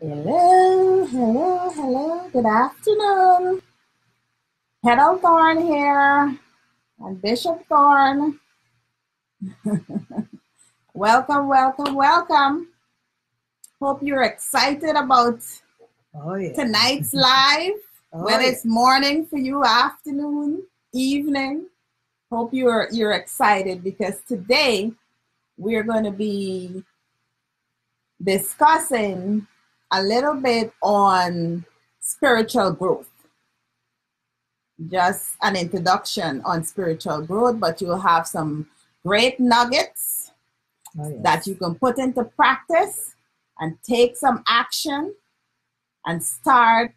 Hello, hello, hello. Good afternoon. Petal Thorn here and Bishop Thorn. Welcome, welcome, welcome. Hope you're excited about tonight's live, whether it's morning for you, afternoon, evening. Hope you're excited because today we're going to be discussing a little bit on spiritual growth. Just an introduction on spiritual growth, but you'll have some great nuggets that you can put into practice and take some action and start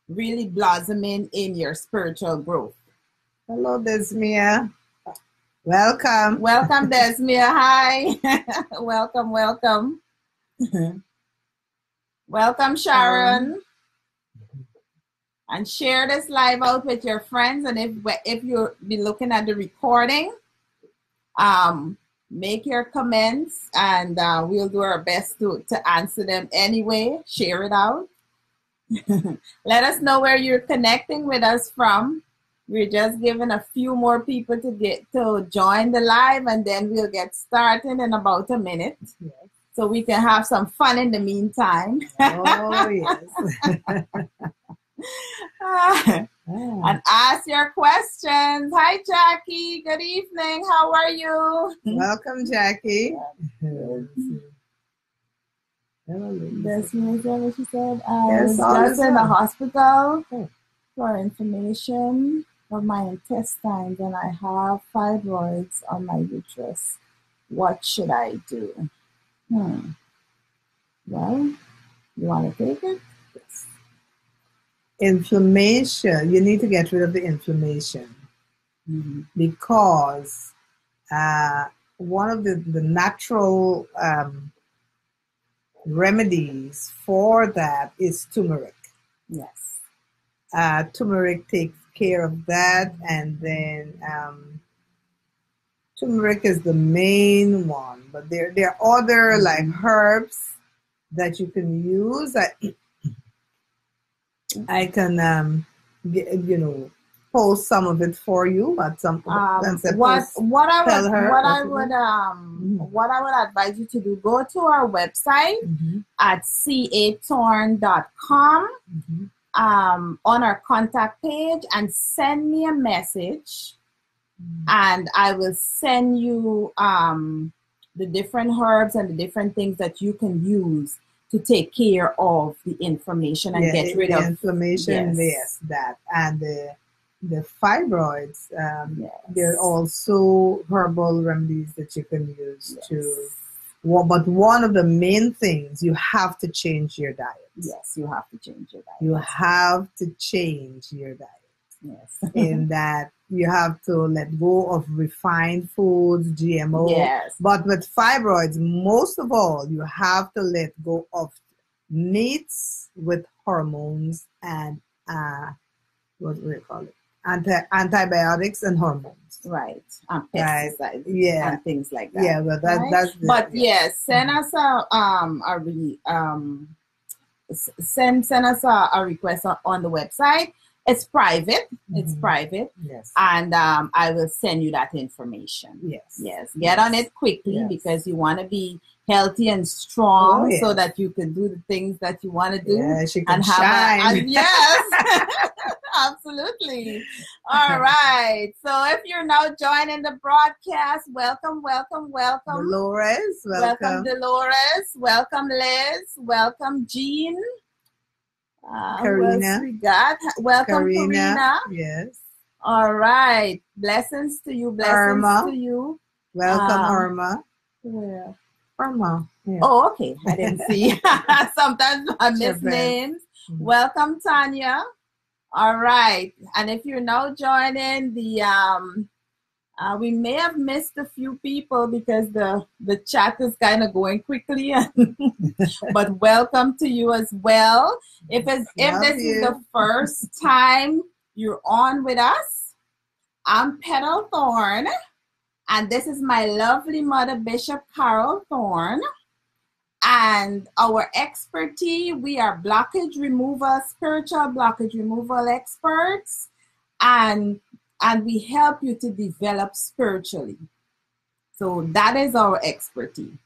really blossoming in your spiritual growth. Hello, Desmia. Welcome. Welcome, Desmia. Hi. Welcome, welcome. Welcome, Sharon. And share this live out with your friends. And if you'll be looking at the recording, make your comments and we'll do our best to answer them anyway. Share it out. Let us know where you're connecting with us from. We're just giving a few more people to join the live, and then we'll get started in about a minute. Yes. So we can have some fun in the meantime. Oh, yes. And ask your questions. Hi, Jackie. Good evening. How are you? Welcome, Jackie. That's what she said. I was just in the hospital for information of my intestines, and I have fibroids on my uterus. What should I do? Well, you want to take it? Yes. Inflammation. You need to get rid of the inflammation because one of the natural remedies for that is turmeric. Yes. Turmeric takes care of that, and then turmeric is the main one, but there are other like herbs that you can use. I can post some of it for you at some point. What I would advise you to do, go to our website at cathorn.com on our contact page and send me a message, and I will send you the different herbs and the different things that you can use to take care of the inflammation and get rid of inflammation. Yes, that and the fibroids. There are also herbal remedies that you can use to. Well, but one of the main things, you have to change your diet. Yes, you have to change your diet. You have to change your diet. Yes. In that you have to let go of refined foods, GMO. Yes. But with fibroids, most of all, you have to let go of meats with hormones and what do we call it? Antibiotics and hormones. Right. And pesticides. Right. And things like that. Yeah, but that's yes, send us send us a request on the website. It's private. It's private. Yes. And I will send you that information. Yes. Yes. Get on it quickly because you want to be healthy and strong so that you can do the things that you want to do. Yes, you can shine. Yes. Absolutely. All right. So if you're now joining the broadcast, welcome, welcome, welcome. Dolores, welcome. Dolores. Welcome, Liz. Welcome, Jean. Karina. We got? Welcome, Karina. Yes. All right. Blessings to you. Blessings Irma. to you. Welcome, Irma. Where? Irma. Yeah. Oh, okay. I didn't see. Sometimes I miss names. Welcome, Tanya. All right. And if you're now joining the we may have missed a few people because the chat is kind of going quickly, but welcome to you as well. If this is the first time you're on with us, I'm Petal Thorn, and this is my lovely mother, Bishop Carol Thorn. And our expertise, we are blockage removal, spiritual blockage removal experts, and we help you to develop spiritually. So that is our expertise.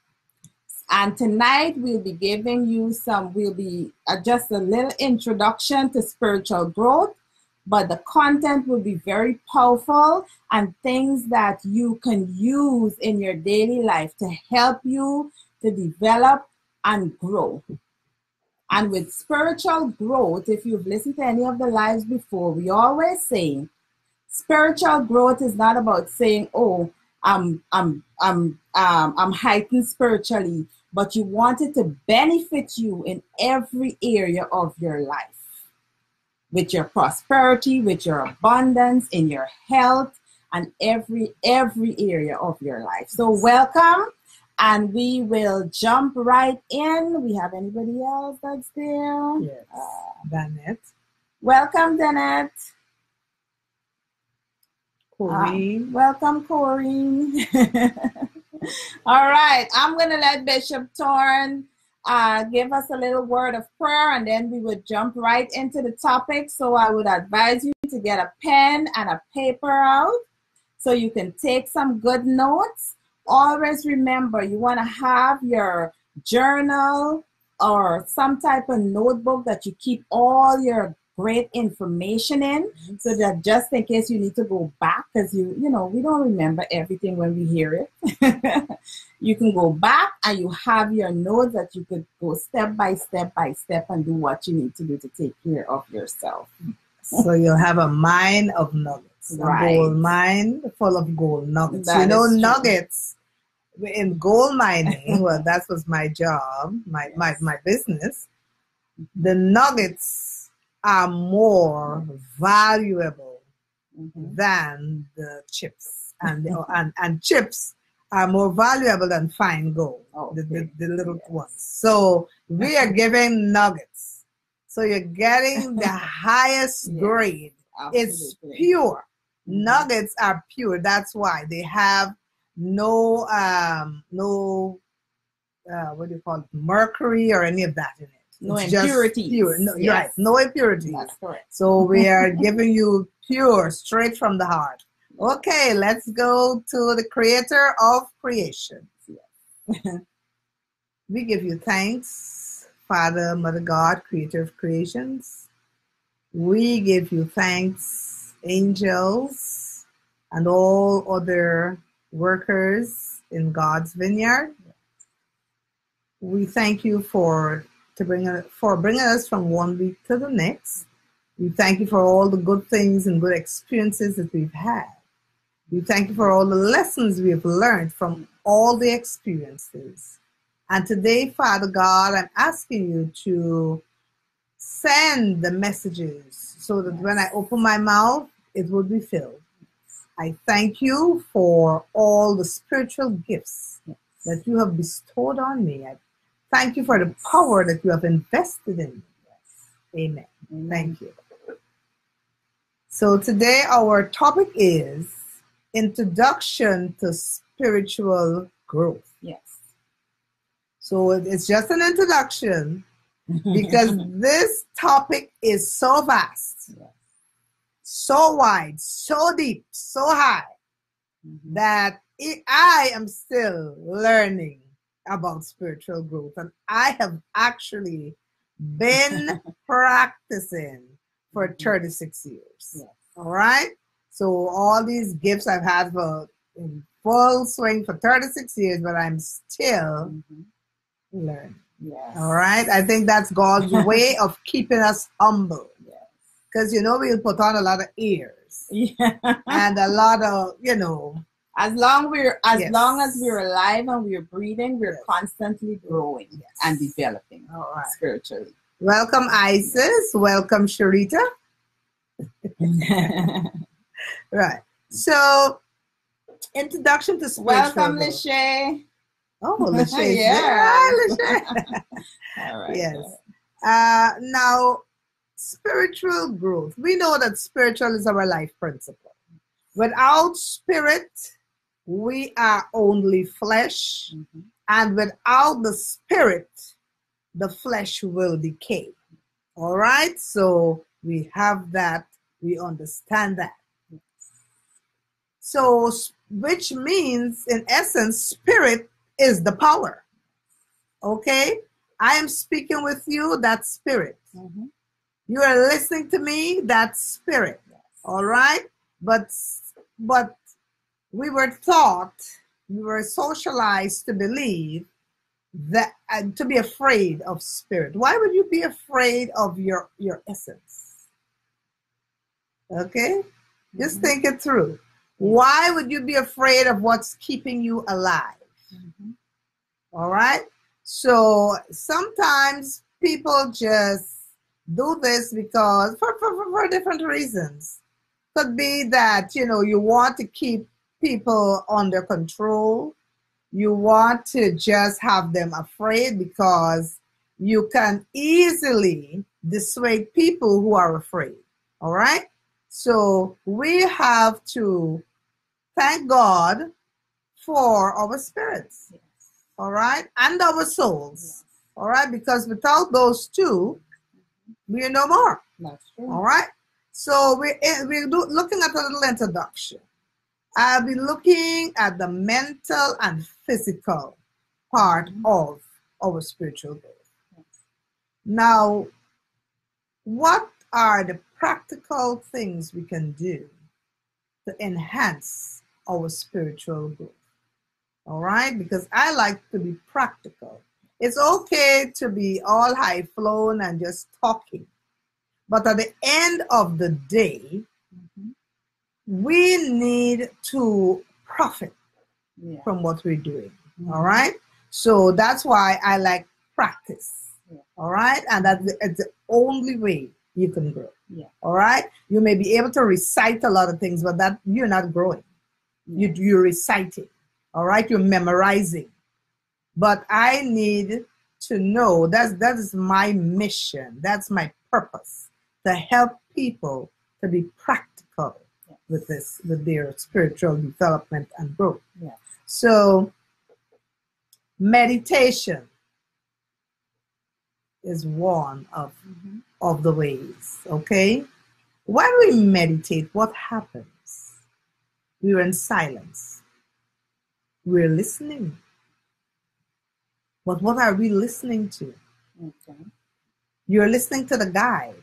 And tonight we'll be giving you just a little introduction to spiritual growth, but the content will be very powerful and things that you can use in your daily life to help you to develop and grow. And with spiritual growth, if you've listened to any of the lives before, we always say spiritual growth is not about saying, oh, I'm heightened spiritually, but you want it to benefit you in every area of your life, with your prosperity, with your abundance, in your health, and every area of your life. So welcome. And we will jump right in. We have anybody else that's there? Yes. Danette. Welcome, Danette. Corrine. Welcome, Corrine. All right. I'm going to let Bishop Thorne give us a little word of prayer, and then we would jump right into the topic. So I would advise you to get a pen and a paper out so you can take some good notes. Always remember, you want to have your journal or some type of notebook that you keep all your great information in, so that just in case you need to go back, because we don't remember everything when we hear it. You can go back and you have your notes that you could go step by step and do what you need to do to take care of yourself. So you'll have a mine of nuggets, right. A gold mine full of gold nuggets. That nuggets in gold mining, well, that was my job, my business. The nuggets are more valuable than the chips, and chips are more valuable than fine gold, the little ones. So we are giving nuggets. So you're getting the highest grade. Absolutely. It's pure. Nuggets are pure. That's why they have no what do you call it, mercury or any of that in it. No impurities. Pure. No, yes. Right. No impurities. That's correct. So we are giving you pure, straight from the heart. Okay, let's go to the creator of creation. Yes. We give you thanks, Father, Mother God, creator of creations. We give you thanks, angels, and all other workers in God's vineyard. We thank you for bringing us from one week to the next. We thank you for all the good things and good experiences that we've had. We thank you for all the lessons we have learned from all the experiences. And today, Father God, I'm asking you to send the messages so that when I open my mouth, it will be filled. I thank you for all the spiritual gifts that you have bestowed on me. I thank you for the power that you have invested in me. Amen. Thank you. So today our topic is Introduction to Spiritual Growth. Yes. So it's just an introduction because this topic is so vast, so wide, so deep, so high that I am still learning about spiritual growth, and I have actually been practicing for 36 years. Yes. All right. So all these gifts I've had in full swing for 36 years, but I'm still learning. Yes. All right. I think that's God's way of keeping us humble. Because, we'll put on a lot of ears and a lot of, As long as we're alive and we're breathing, we're constantly growing and developing spiritually. Welcome, Isis. Welcome, Sharita. Right. So, introduction to spiritual Welcome, growth. Lachey. Oh, Lachey. Yeah. Lachey. All right. Yes. Now, spiritual growth. We know that spiritual is our life principle. Without spirit, we are only flesh And without the spirit, the flesh will decay. All right? So we have that. We understand that. So, which means, in essence, spirit is the power. Okay? I am speaking with you, that's spirit. Mm-hmm. You are listening to me, that's spirit. Yes. All right? But we were taught, we were socialized to believe that, to be afraid of spirit. Why would you be afraid of your essence? Okay? Mm-hmm. Just think it through. Why would you be afraid of what's keeping you alive? Mm-hmm. All right? So sometimes people just do this because for different reasons. Could be that, you want to keep people under control. You want to just have them afraid because you can easily dissuade people who are afraid. All right? So we have to thank God for our spirits. Yes. All right? And our souls. Yes. All right? Because without those two, we are no more. That's true. All right? So we're looking at a little introduction. I'll be looking at the mental and physical part of our spiritual growth. Yes. Now, what are the practical things we can do to enhance our spiritual growth? All right? Because I like to be practical. It's okay to be all high flown and just talking. But at the end of the day, we need to profit from what we're doing. All right? So that's why I like practice. All right? And that's the only way you can grow. Yeah. All right? You may be able to recite a lot of things, but that you're not growing. You're reciting. All right? You're memorizing. But I need to know that is my mission. That's my purpose, to help people to be practical with their spiritual development and growth. Yeah. So meditation is one of the ways. Okay? When we meditate, what happens? We're in silence. We're listening. But what are we listening to? Okay. You're listening to the guide.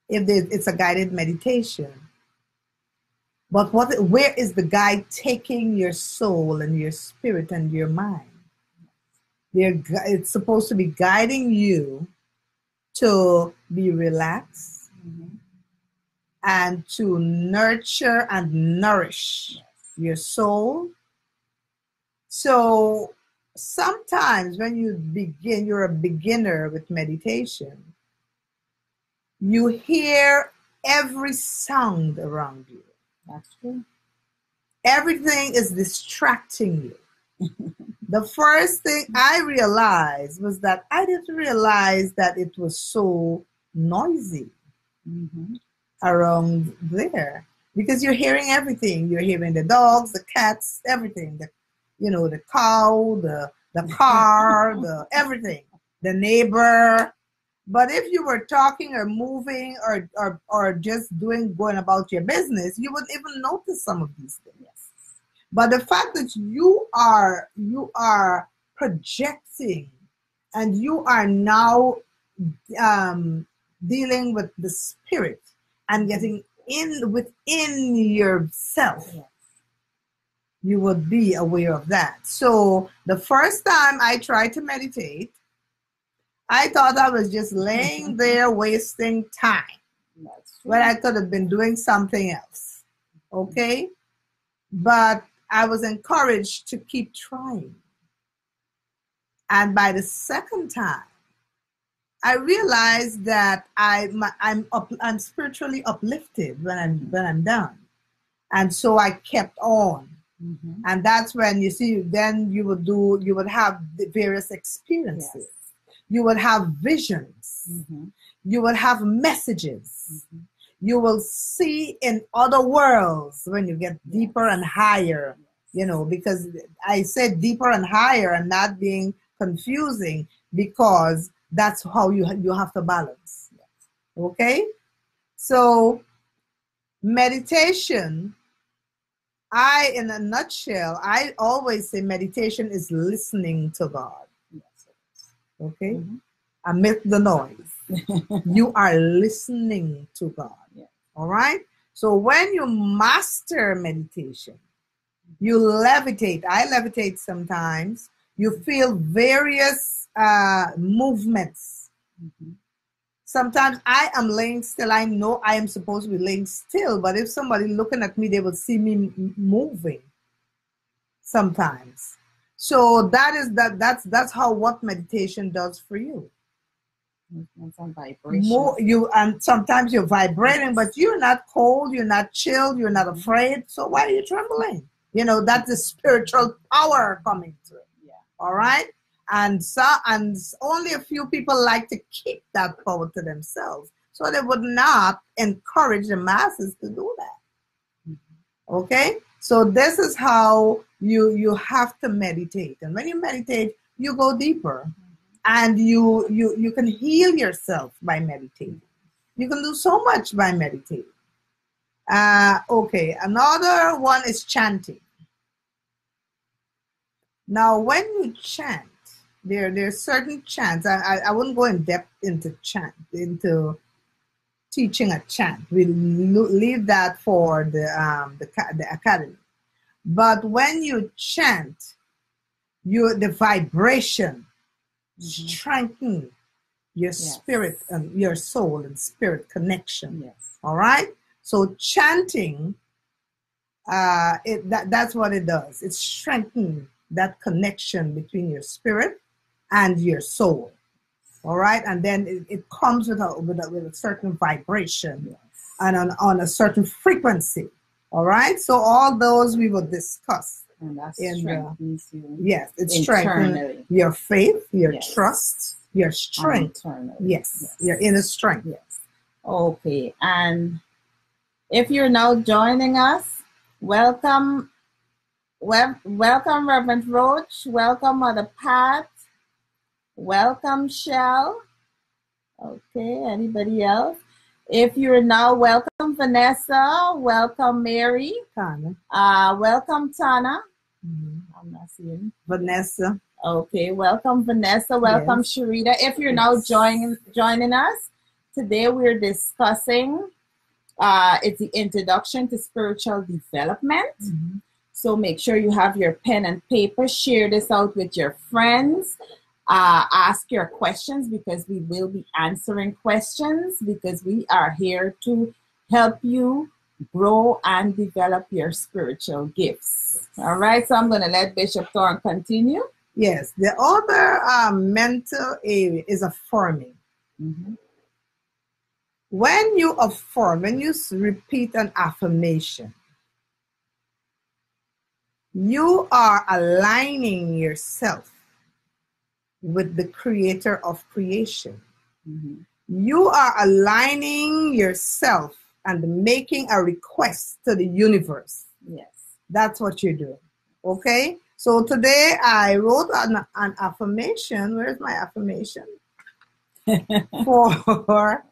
If it's a guided meditation. But where is the guide taking your soul and your spirit and your mind? It's supposed to be guiding you to be relaxed and to nurture and nourish your soul. So sometimes when you're a beginner with meditation, you hear every sound around you. That's true. Everything is distracting you. The first thing I realized was that I didn't realize that it was so noisy around there. Because you're hearing everything. You're hearing the dogs, the cats, everything. The cow, the car, the everything. The neighbor. But if you were talking or moving or just going about your business, you wouldn't even notice some of these things. Yes. But the fact that you are projecting and you are now dealing with the spirit and getting within yourself, you would be aware of that. So the first time I tried to meditate, I thought I was just laying there wasting time when I could have been doing something else. Okay? But I was encouraged to keep trying. And by the second time, I realized that I'm spiritually uplifted when I'm done. And so I kept on. And that's when then you would have the various experiences. Yes. You will have visions. You will have messages. You will see in other worlds when you get deeper and higher because I said deeper and higher and not being confusing, because that's how you have to balance. Okay? So meditation, in a nutshell, I always say meditation is listening to God. Okay? Mm-hmm. Amidst the noise, you are listening to God. Yeah. All right? So when you master meditation, you levitate. I levitate sometimes. You feel various movements. Mm-hmm. Sometimes I am laying still. I know I am supposed to be laying still, but if somebody looking at me, they will see me moving sometimes. So that's how what meditation does for you. Some vibration. And sometimes you're vibrating, but you're not cold, you're not chilled, you're not afraid. So why are you trembling? That's the spiritual power coming through. Yeah. All right. And only a few people like to keep that power to themselves, so they would not encourage the masses to do that. Mm-hmm. Okay. So this is how you have to meditate, and when you meditate, you go deeper. Mm-hmm. And you can heal yourself by meditating. You can do so much by meditating. Okay, another one is chanting. Now, when you chant, there's certain chants. I wouldn't go in depth into teaching a chant. We'll leave that for the academy. But when you chant, the vibration strengthen your spirit and your soul and spirit connection. Yes. All right. So chanting, that's what it does. It strengthens that connection between your spirit and your soul. All right. And then it comes with a certain vibration and on a certain frequency. All right. So all those we will discuss. And that strengthens you. Yes, it strengthens your faith, your trust, your strength. Yes, your inner strength. Yes. Okay, and if you're now joining us, welcome, Reverend Roach. Welcome, Mother Pat. Welcome, Shell. Okay, anybody else? If you're now, welcome, Vanessa. Welcome, Mary. Tana. Welcome, Tana. Mm-hmm. I'm not seeing Vanessa. Okay, welcome, Vanessa. Welcome, Sharita. If you're now joining us, today we're discussing it's the introduction to spiritual development. Mm-hmm. So make sure you have your pen and paper. Share this out with your friends. Ask your questions, because we will be answering questions, because we are here to help you grow and develop your spiritual gifts. All right, so I'm going to let Bishop Thorne continue. Yes, the other mental area is affirming. Mm-hmm. When you affirm, when you repeat an affirmation, you are aligning yourself with the creator of creation. Mm-hmm. You are aligning yourself and making a request to the universe. Yes. That's what you're doing. Okay? So today I wrote an affirmation. Where's my affirmation? I wrote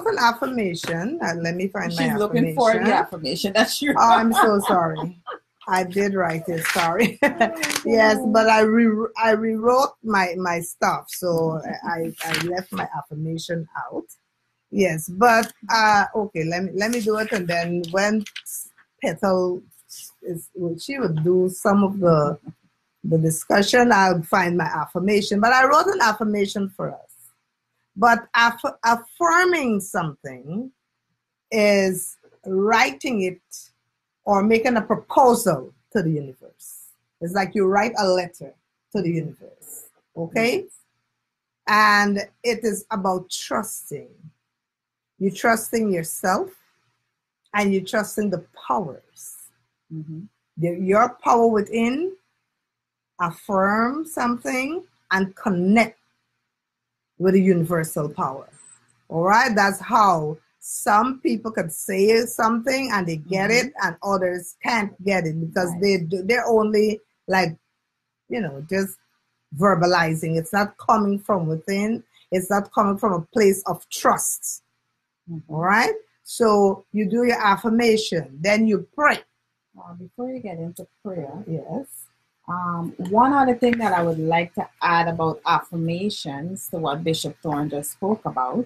an affirmation. Let me find my affirmation. She's looking for the affirmation. That's your. Oh, I'm so sorry. I did write it. Sorry. Yes, but I rewrote my stuff, so I left my affirmation out. Yes, but okay. Let me do it, and then when Petal she would do some of the discussion, I'll find my affirmation. But I wrote an affirmation for us. But affirming something is writing it or making a proposal to the universe. It's like you write a letter to the universe, okay? And it is about trusting. You're trusting yourself, and you're trusting the powers. Mm-hmm. Your power within, affirm something and connect with the universal power. All right? That's how some people could say something and they get it, and others can't get it because they're only like, just verbalizing. It's not coming from within. It's not coming from a place of trust. All right. So you do your affirmation, then you pray. Before you get into prayer, yes. One other thing that I would like to add about affirmations to what Bishop Thorne just spoke about.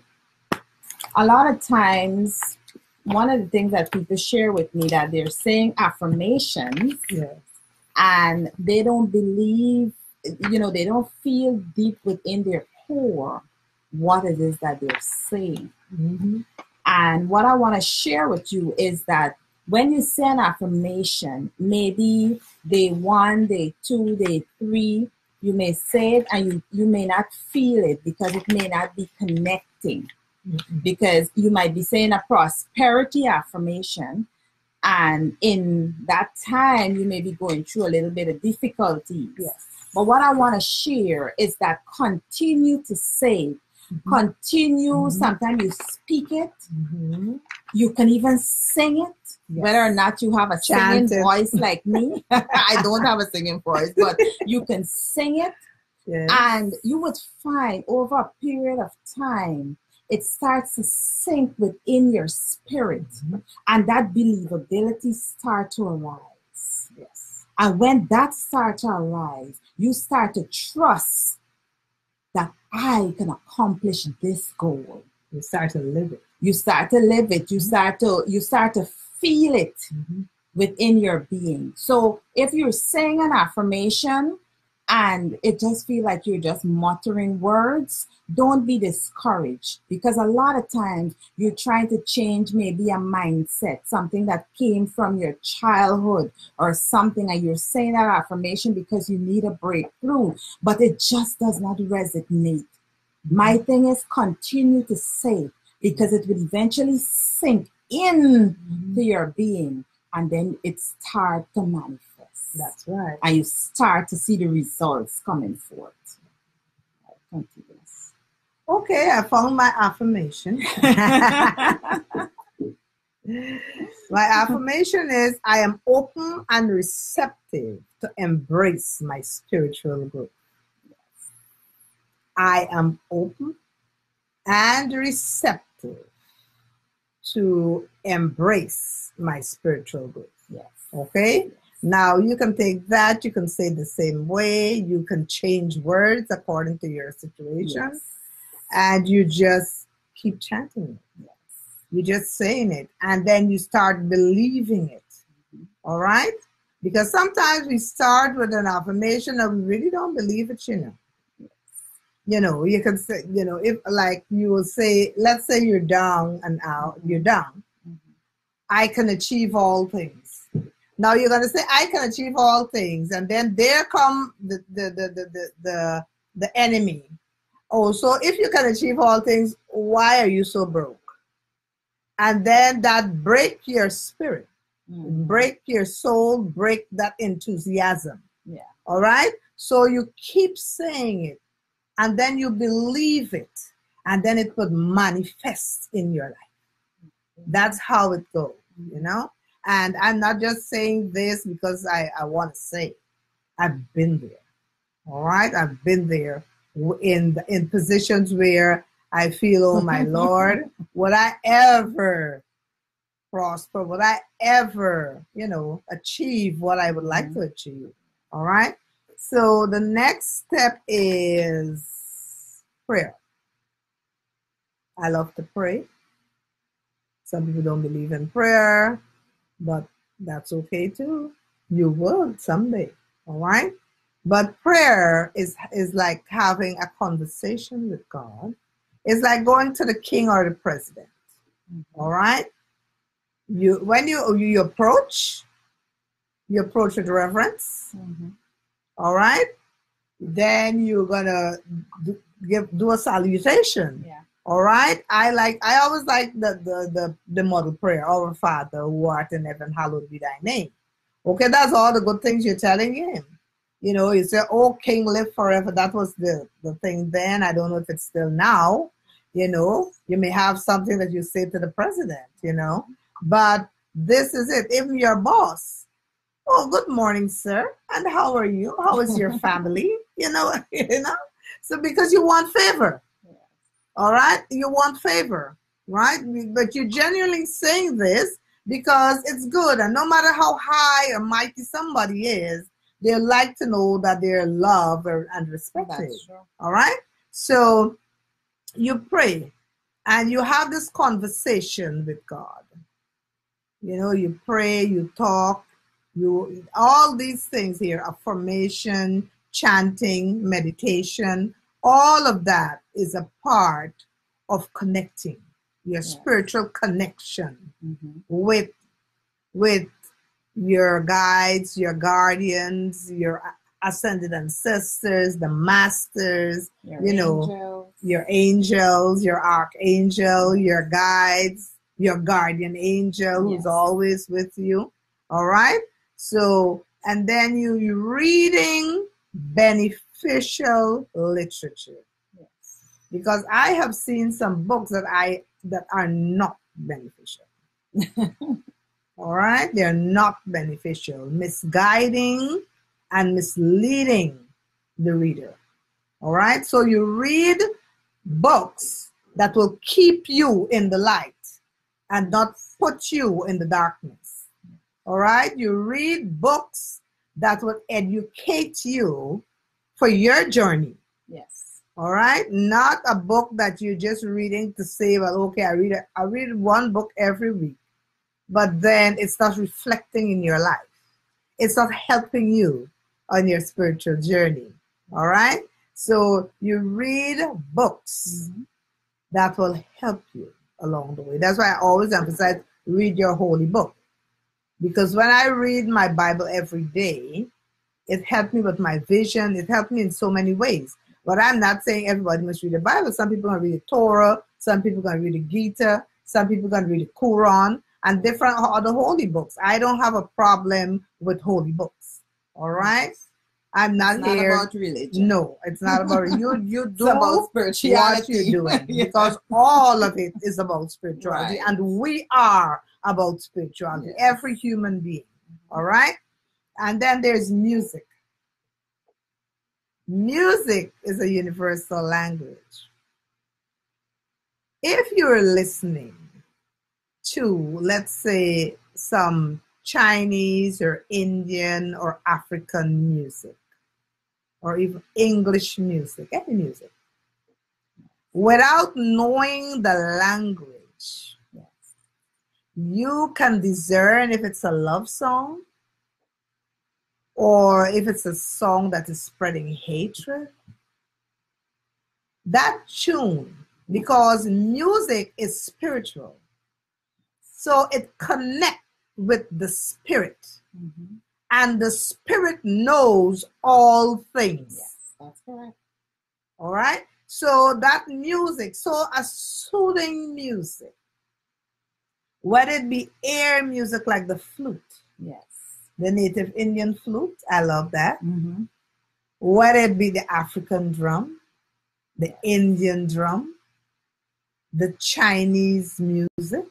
A lot of times, one of the things that people share with me that they're saying affirmations, and they don't believe, they don't feel deep within their core what it is that they're saying. And what I want to share with you is that when you say an affirmation, maybe day 1, day 2, day 3, you may say it and you may not feel it because it may not be connecting. Because you might be saying a prosperity affirmation, and in that time you may be going through a little bit of difficulties. But what I want to share is that continue to say, continue. Sometimes you speak it. You can even sing it. Whether or not you have a singing voice like me. I don't have a singing voice, but you can sing it. And you would find over a period of time, it starts to sink within your spirit, and that believability starts to arise. And when that starts to arise, you start to trust that I can accomplish this goal. You start to live it. You start to live it. You start to feel it within your being. So if you're saying an affirmation and it just feels like you're just muttering words, don't be discouraged, because a lot of times you're trying to change maybe a mindset, something that came from your childhood or something, and you're saying that affirmation because you need a breakthrough, but it just does not resonate. My thing is continue to say, because it will eventually sink into your being, and then it starts to manifest. That's right. And you start to see the results coming forth. Continuous. Okay, I found my affirmation. My affirmation is, I am open and receptive to embrace my spiritual growth. I am open and receptive to embrace my spiritual growth. Okay? Now, you can take that, you can say the same way, you can change words according to your situation, and you just keep chanting it. You're just saying it, and then you start believing it. All right? Because sometimes we start with an affirmation and we really don't believe it, you can say, if like you will say, let's say you're down and out, you're down. I can achieve all things. Now you're going to say, I can achieve all things. And then there come the enemy. Oh, so if you can achieve all things, why are you so broke? And then that break your spirit, break your soul, break that enthusiasm. All right? So you keep saying it, and then you believe it, and then it would manifest in your life. That's how it goes, And I'm not just saying this because I want to say it. I've been there. All right? I've been there in positions where I feel, oh my Lord, would I ever prosper? Would I ever, achieve what I would like to achieve? All right? So the next step is prayer. I love to pray. Some people don't believe in prayer, but that's okay too. You will someday, all right? But prayer is like having a conversation with God. It's like going to the king or the president, all right? When you approach with reverence, all right? Then you're gonna do a salutation. All right. I always like the model prayer. Our Father who art in heaven, hallowed be thy name. Okay, that's all the good things you're telling him. You say, oh, King, live forever. That was the thing then. I don't know if it's still now. You know, you may have something that you say to the president, you know, but this is it. Even your boss. Oh, good morning, sir. And how are you? How is your family? You know, you know. So because you want favor. All right? You want favor, right? But you're genuinely saying this because it's good. And no matter how high or mighty somebody is, they like to know that they're loved and respected. All right? So you pray and you have this conversation with God. You know, you pray, you talk, all these things here, affirmation, chanting, meditation, all of that is a part of connecting, your spiritual connection with your guides, your guardians, your ascended ancestors, the masters, your angels, your archangel, your guides, your guardian angel who's always with you. All right? So, and then you're reading beneficial literature. Because I have seen some books that are not beneficial. All right? They're not beneficial, misguiding and misleading the reader. All right? So you read books that will keep you in the light and not put you in the darkness. All right? You read books that will educate you for your journey. Yes. All right? Not a book that you're just reading to say, well, okay, I read one book every week, but then it's not reflecting in your life. It's not helping you on your spiritual journey. All right? So you read books that will help you along the way. That's why I always emphasize read your holy book. Because when I read my Bible every day, it helped me with my vision. It helped me in so many ways. But I'm not saying everybody must read the Bible. Some people are going to read the Torah. Some people are going to read the Gita. Some people are going to read the Quran and different other holy books. I don't have a problem with holy books. All right? I'm not here. It's not about religion. No, it's not about you. You do about spirituality. What you're doing because all of it is about spirituality, and we are about spirituality. Every human being. All right, and then there's music. Music is a universal language. If you're listening to, let's say, some Chinese or Indian or African music, or even English music, any music, without knowing the language, you can discern if it's a love song or if it's a song that is spreading hatred. That tune, because music is spiritual, so it connects with the spirit. And the spirit knows all things. Yes, that's correct. All right? So that music, so a soothing music, whether it be air music like the flute. Yes. The native Indian flute, I love that. Whether it be the African drum, the Indian drum, the Chinese music,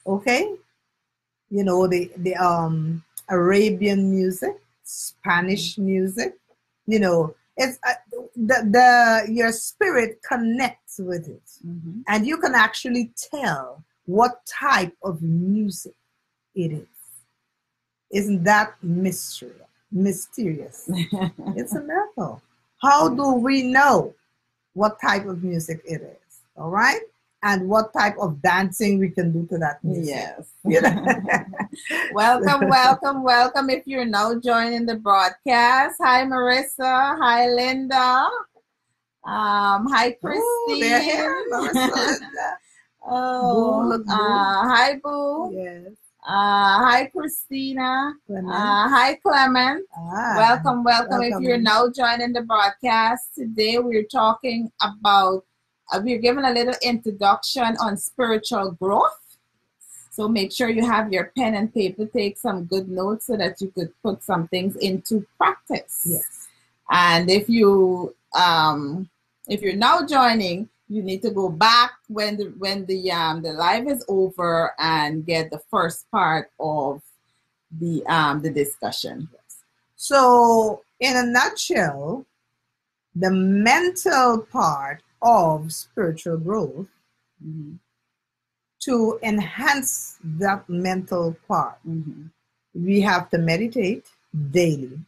okay? You know, the Arabian music, Spanish music, you know, it's your spirit connects with it, and you can actually tell what type of music it is. Isn't that mysterious? It's a miracle. How do we know what type of music it is? All right. And what type of dancing we can do to that music. Yes. Welcome. If you're now joining the broadcast. Hi, Marissa. Hi, Linda. Hi, Christine. Hi, Boo. Yes. Hi, Christina. Hi, Clement. Welcome. If you're now joining the broadcast, today we're talking about we're giving a little introduction on spiritual growth. So make sure you have your pen and paper, take some good notes so that you could put some things into practice. Yes. And if you're now joining, you need to go back when the live is over and get the first part of the discussion. So, in a nutshell, the mental part of spiritual growth, to enhance that mental part, we have to meditate daily,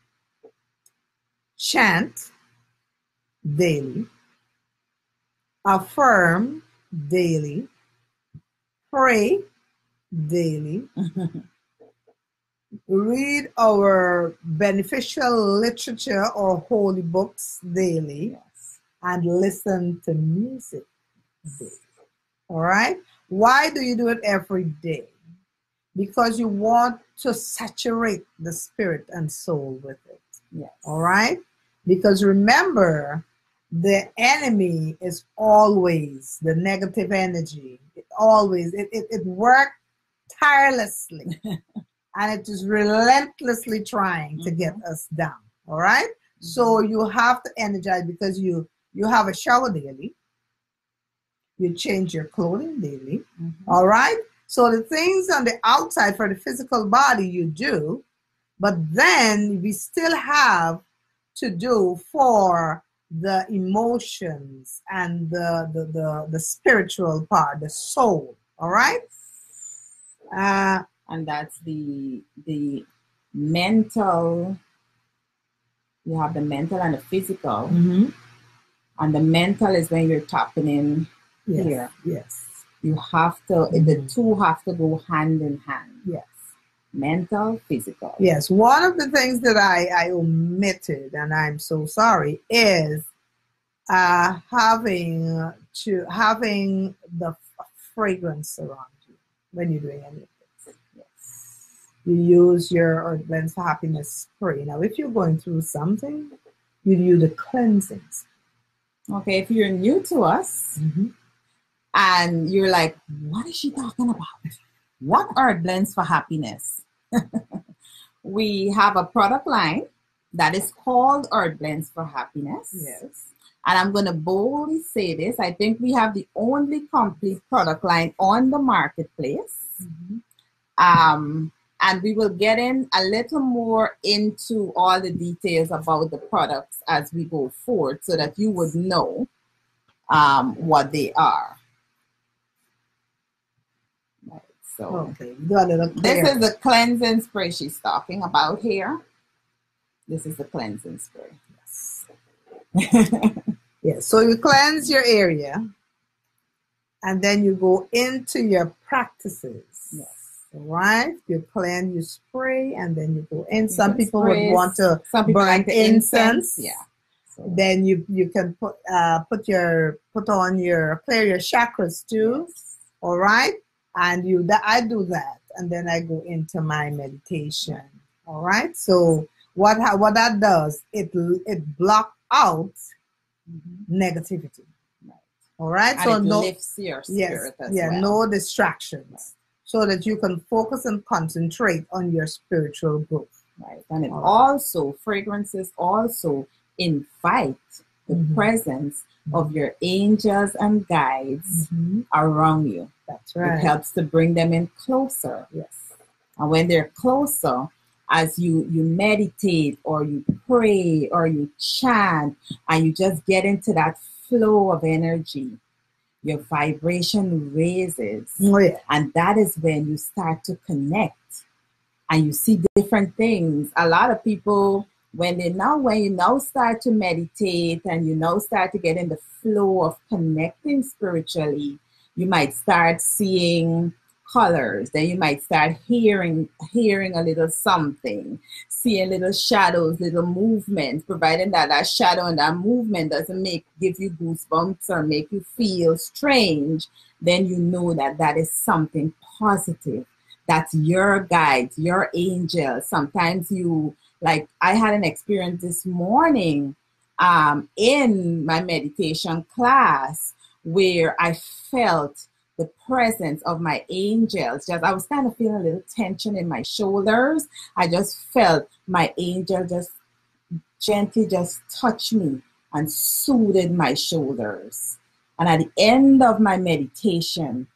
chant daily, affirm daily, pray daily, read our beneficial literature or holy books daily, and listen to music daily. All right? Why do you do it every day? Because you want to saturate the spirit and soul with it. Yes. All right? Because remember, the enemy is always the negative energy. It works tirelessly and it is relentlessly trying to get us down. All right? So you have to energize, because you have a shower daily. You change your clothing daily. All right? So the things on the outside for the physical body you do, but then we still have to do for the emotions and the spiritual part, the soul. All right? And that's the mental. You have the mental and the physical. And the mental is when you're tapping in here. Yes. You have to, the two have to go hand in hand. Yes. Mental, physical. Yes. One of the things that I omitted, and I'm so sorry, is having the fragrance around you when you're doing any of this. Yes. You use your Earth Blends for Happiness spray. Now, if you're going through something, you use the cleansings. Okay, if you're new to us and you're like, what is she talking about? What are Blends for Happiness? We have a product line that is called Earth Blends for Happiness. Yes. And I'm going to boldly say this. I think we have the only complete product line on the marketplace. And we will get in a little more into all the details about the products as we go forward so that you would know what they are. Right, so this is the cleansing spray she's talking about here. This is the cleansing spray. Yes. Yes. So you cleanse your area and then you go into your practices. Yes. Right? You cleanse, you spray, and then you go in. Some people would want to burn like incense. Yeah. So. Then you can clear your chakras too. Yes. All right? And I do that, and then I go into my meditation. All right? So what that does, it blocks out negativity. Right. All right? And so it lifts your spirit as well. No distractions. So that you can focus and concentrate on your spiritual growth. Right. And it also, fragrances also invite the presence of your angels and guides around you. That's right. It helps to bring them in closer. Yes. And when they're closer, as you meditate or you pray or you chant and you just get into that flow of energy, your vibration raises. Oh, yeah. And that is when you start to connect and you see different things. A lot of people, when you now start to meditate and you now start to get in the flow of connecting spiritually, you might start seeing colors. Then you might start hearing a little something, seeing little shadows, little movements, providing that shadow and that movement doesn't give you goosebumps or make you feel strange, then you know that is something positive. That's your guides, your angels. Sometimes I had an experience this morning in my meditation class where I felt the presence of my angels. I was kind of feeling a little tension in my shoulders. I just felt my angel just gently just touch me and soothed my shoulders. And at the end of my meditation,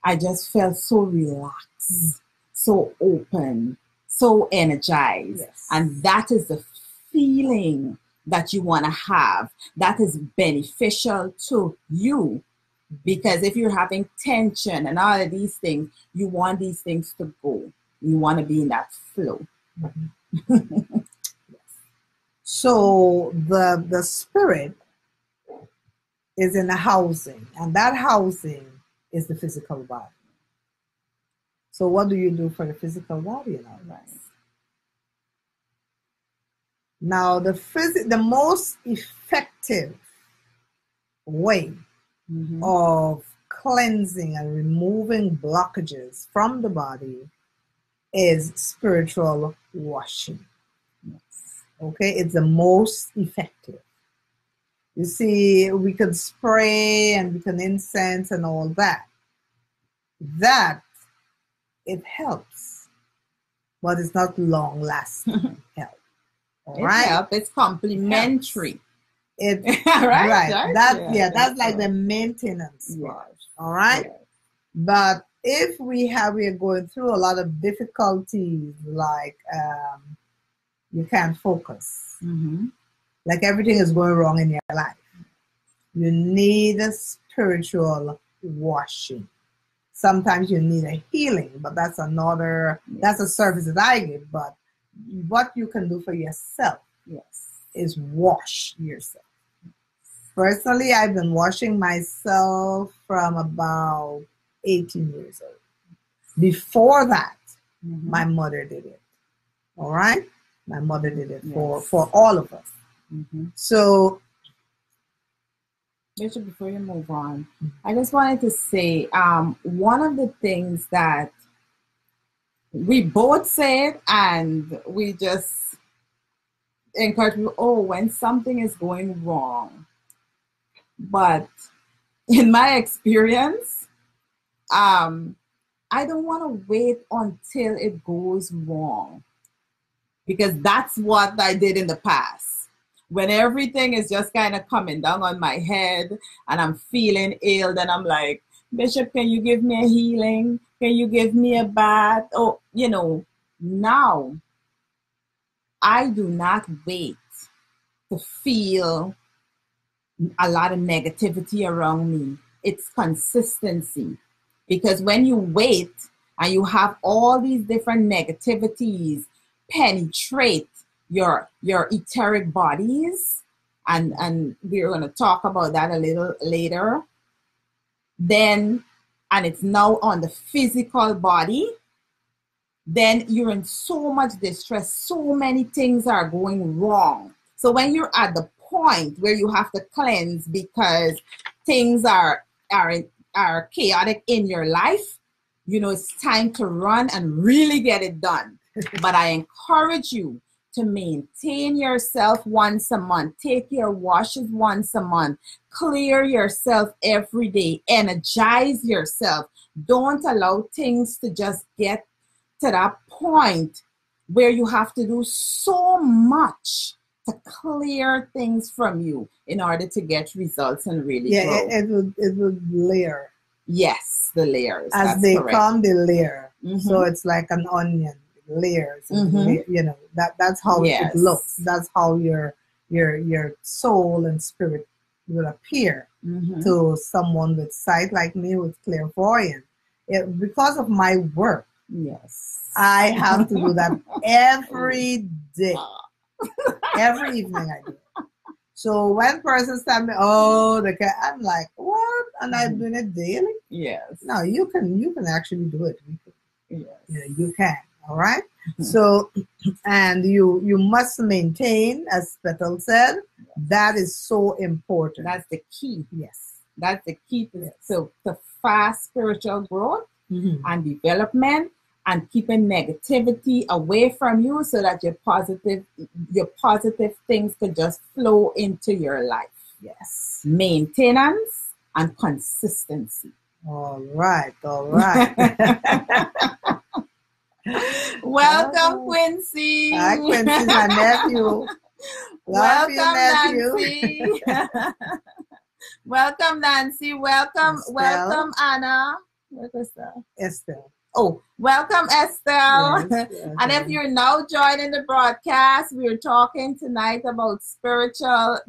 I just felt so relaxed, so open, so energized. Yes. And that is the feeling that you want to have. That is beneficial to you. Because if you're having tension and all of these things, you want these things to go. You want to be in that flow. Mm-hmm. So the spirit is in a housing, and that housing is the physical body. So what do you do for the physical body in our lives? Now, the most effective way of cleansing and removing blockages from the body is spiritual washing. Yes. Okay, it's the most effective. You see, we can spray and we can incense and all that. That, it helps, but it's not long lasting help. All right? Helps. It's complementary. It right. That's like the maintenance part. All right. Yes. But if we are going through a lot of difficulties, like you can't focus, like everything is going wrong in your life, you need a spiritual washing. Sometimes you need a healing, but that's a service that I give. But what you can do for yourself is wash yourself. Personally, I've been washing myself from about 18 years old. Before that, my mother did it. All right? My mother did it for all of us. So, Bishop, before you move on, I just wanted to say one of the things that we both said, and we just encourage people, when something is going wrong. But in my experience, I don't want to wait until it goes wrong, because that's what I did in the past. When everything is just kind of coming down on my head and I'm feeling ill, then I'm like, Bishop, can you give me a healing? Can you give me a bath? Oh, now I do not wait to feel a lot of negativity around me. It's consistency. Because when you wait and you have all these different negativities penetrate your etheric bodies, and we're going to talk about that a little later, then, and it's now on the physical body, then you're in so much distress. So many things are going wrong. So when you're at the point where you have to cleanse because things are chaotic in your life, it's time to run and really get it done. But I encourage you to maintain yourself once a month. Take your washes once a month. Clear yourself every day. Energize yourself. Don't allow things to just get to that point where you have to do so much to clear things from you in order to get results and really grow. It would layer. Yes, the layers. As they come, they layer. So it's like an onion, layers. That's how it looks. That's how your soul and spirit will appear to someone with sight like me, with clairvoyance. Because of my work, I have to do that every day. Every evening I do. So when persons tell me, I'm like, what? And I'm doing it daily? Yes. No, you can actually do it. Yes. You can. All right. So, and you must maintain, as Petal said, that is so important. That's the key. Yes. That's the key to fast spiritual growth and development, and keeping negativity away from you so that your positive things can just flow into your life. Yes. Maintenance and consistency. All right. Welcome, Quincy. Hi, Quincy, my nephew. Welcome, Nancy. Welcome, Nancy. Welcome, Estelle. welcome, Anna. Where's Estelle? Estelle. Oh, welcome, Estelle. Yes, And if you're now joining the broadcast, we're talking tonight about spiritual.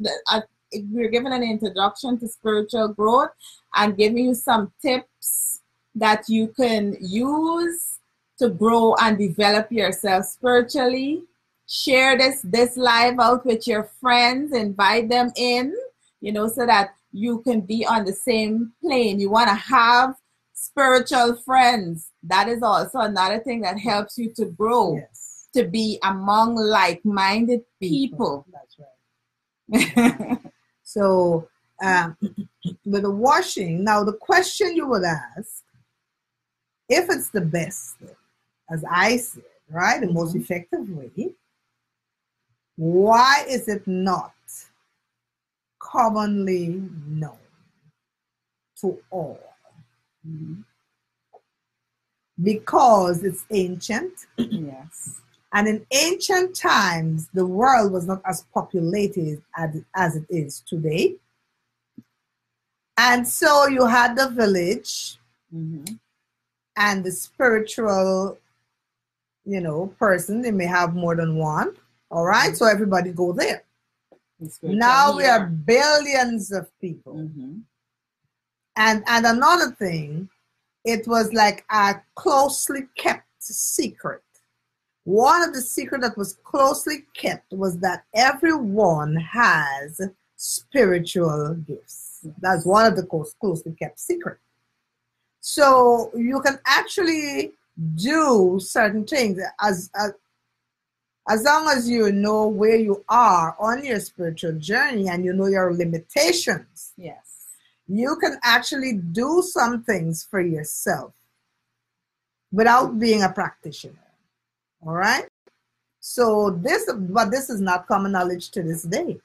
We're giving an introduction to spiritual growth and giving you some tips that you can use to grow and develop yourself spiritually. Share this live out with your friends. Invite them in, so that you can be on the same plane. You want to have spiritual friends. That is also another thing that helps you to grow, to be among like-minded people. That's right. So with the washing, now the question you would ask, if it's the best, as I said, right, the most effective way, why is it not commonly known to all? Because it's ancient. Yes. And in ancient times, the world was not as populated as it is today. And so you had the village and the spiritual, person. They may have more than one. All right. So everybody go there. Now we are billions of people. And another thing, it was like a closely kept secret. One of the secrets that was closely kept was that everyone has spiritual gifts. That's one of the closely kept secrets. So you can actually do certain things as long as you know where you are on your spiritual journey and you know your limitations. Yes. You can actually do some things for yourself without being a practitioner. All right? So this is not common knowledge to this day.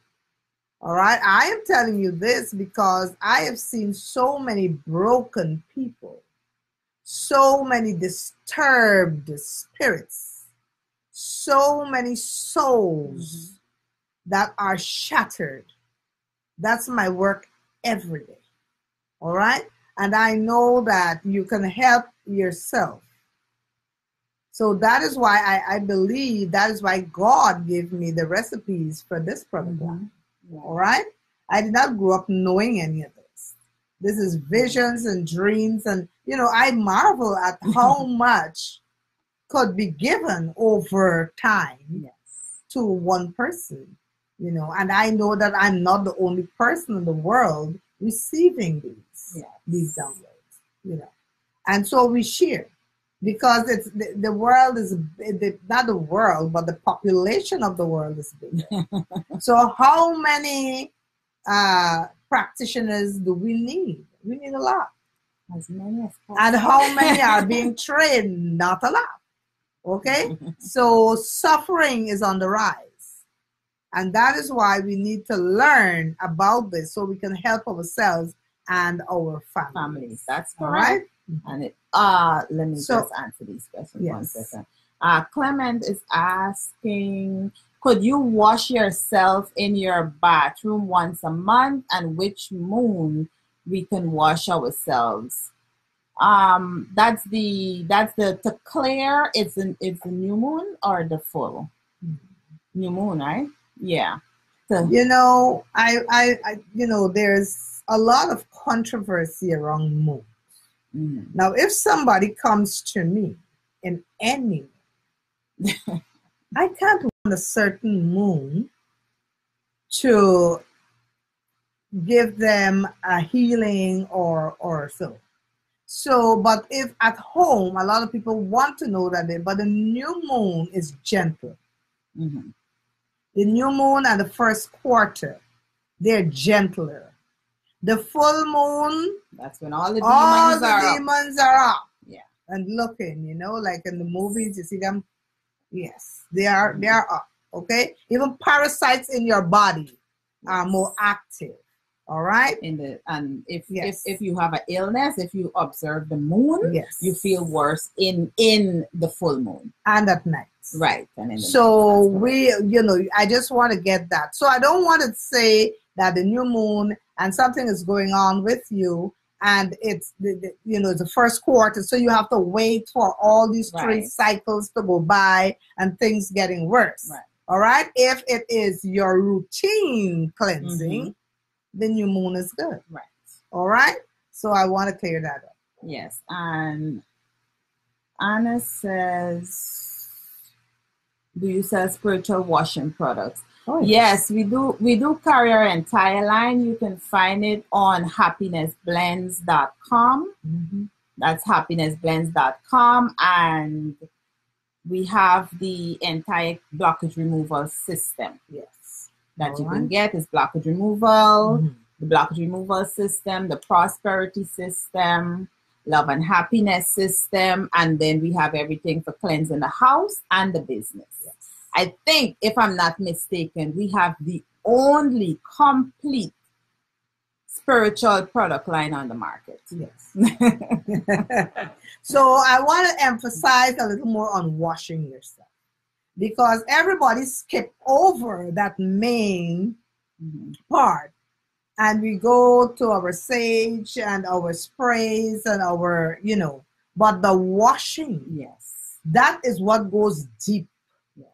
All right? I am telling you this because I have seen so many broken people, so many disturbed spirits, so many souls that are shattered. That's my work every day. All right? And I know that you can help yourself. So that is why I believe, that is why God gave me the recipes for this program. All right? I did not grow up knowing any of this. This is visions and dreams. And, I marvel at how much could be given over time to one person, and I know that I'm not the only person in the world receiving these downloads, and so we share. Because it's the world is not the world, but the population of the world is big. So how many practitioners do we need? We need a lot. As many as possible. And how many are being trained? Not a lot. Okay? So suffering is on the rise. And that is why we need to learn about this so we can help ourselves and our families. That's correct. All right? And let me just answer these questions 1 second. Clement is asking, could you wash yourself in your bathroom once a month, and which moon we can wash ourselves? That's the to clear. It's the new moon or the full new moon, right? Yeah. So, I there's a lot of controversy around moons. Now, if somebody comes to me in any I can't want a certain moon to give them a healing or so. So, but if at home, a lot of people want to know that, but the new moon is gentle. The new moon and the first quarter, they're gentler. The full moon, that's when all the demons are up. Yeah. And looking, like in the movies, you see them. Yes, they are up. Okay. Even parasites in your body are more active. All right. If you have an illness, if you observe the moon, you feel worse in the full moon and at night. Right. So I just want to get that. So I don't want to say that the new moon and something is going on with you, and it's it's the first quarter, so you have to wait for all these 3 cycles to go by and things getting worse. Right. All right. If it is your routine cleansing, the new moon is good. Right. All right. So I want to clear that up. Yes. And Anna says, do you sell spiritual washing products? Oh, yes, we do. We do carry our entire line. You can find it on happinessblends.com. That's happinessblends.com. And we have the entire blockage removal system. Yes. That you can get is blockage removal, the blockage removal system, the prosperity system, love and happiness system, and then we have everything for cleansing the house and the business. Yes. I think, if I'm not mistaken, we have the only complete spiritual product line on the market. Yes. So I want to emphasize a little more on washing yourself, because everybody skipped over that main part, and we go to our sage and our sprays and our, but the washing, yes, that is what goes deep. Yes.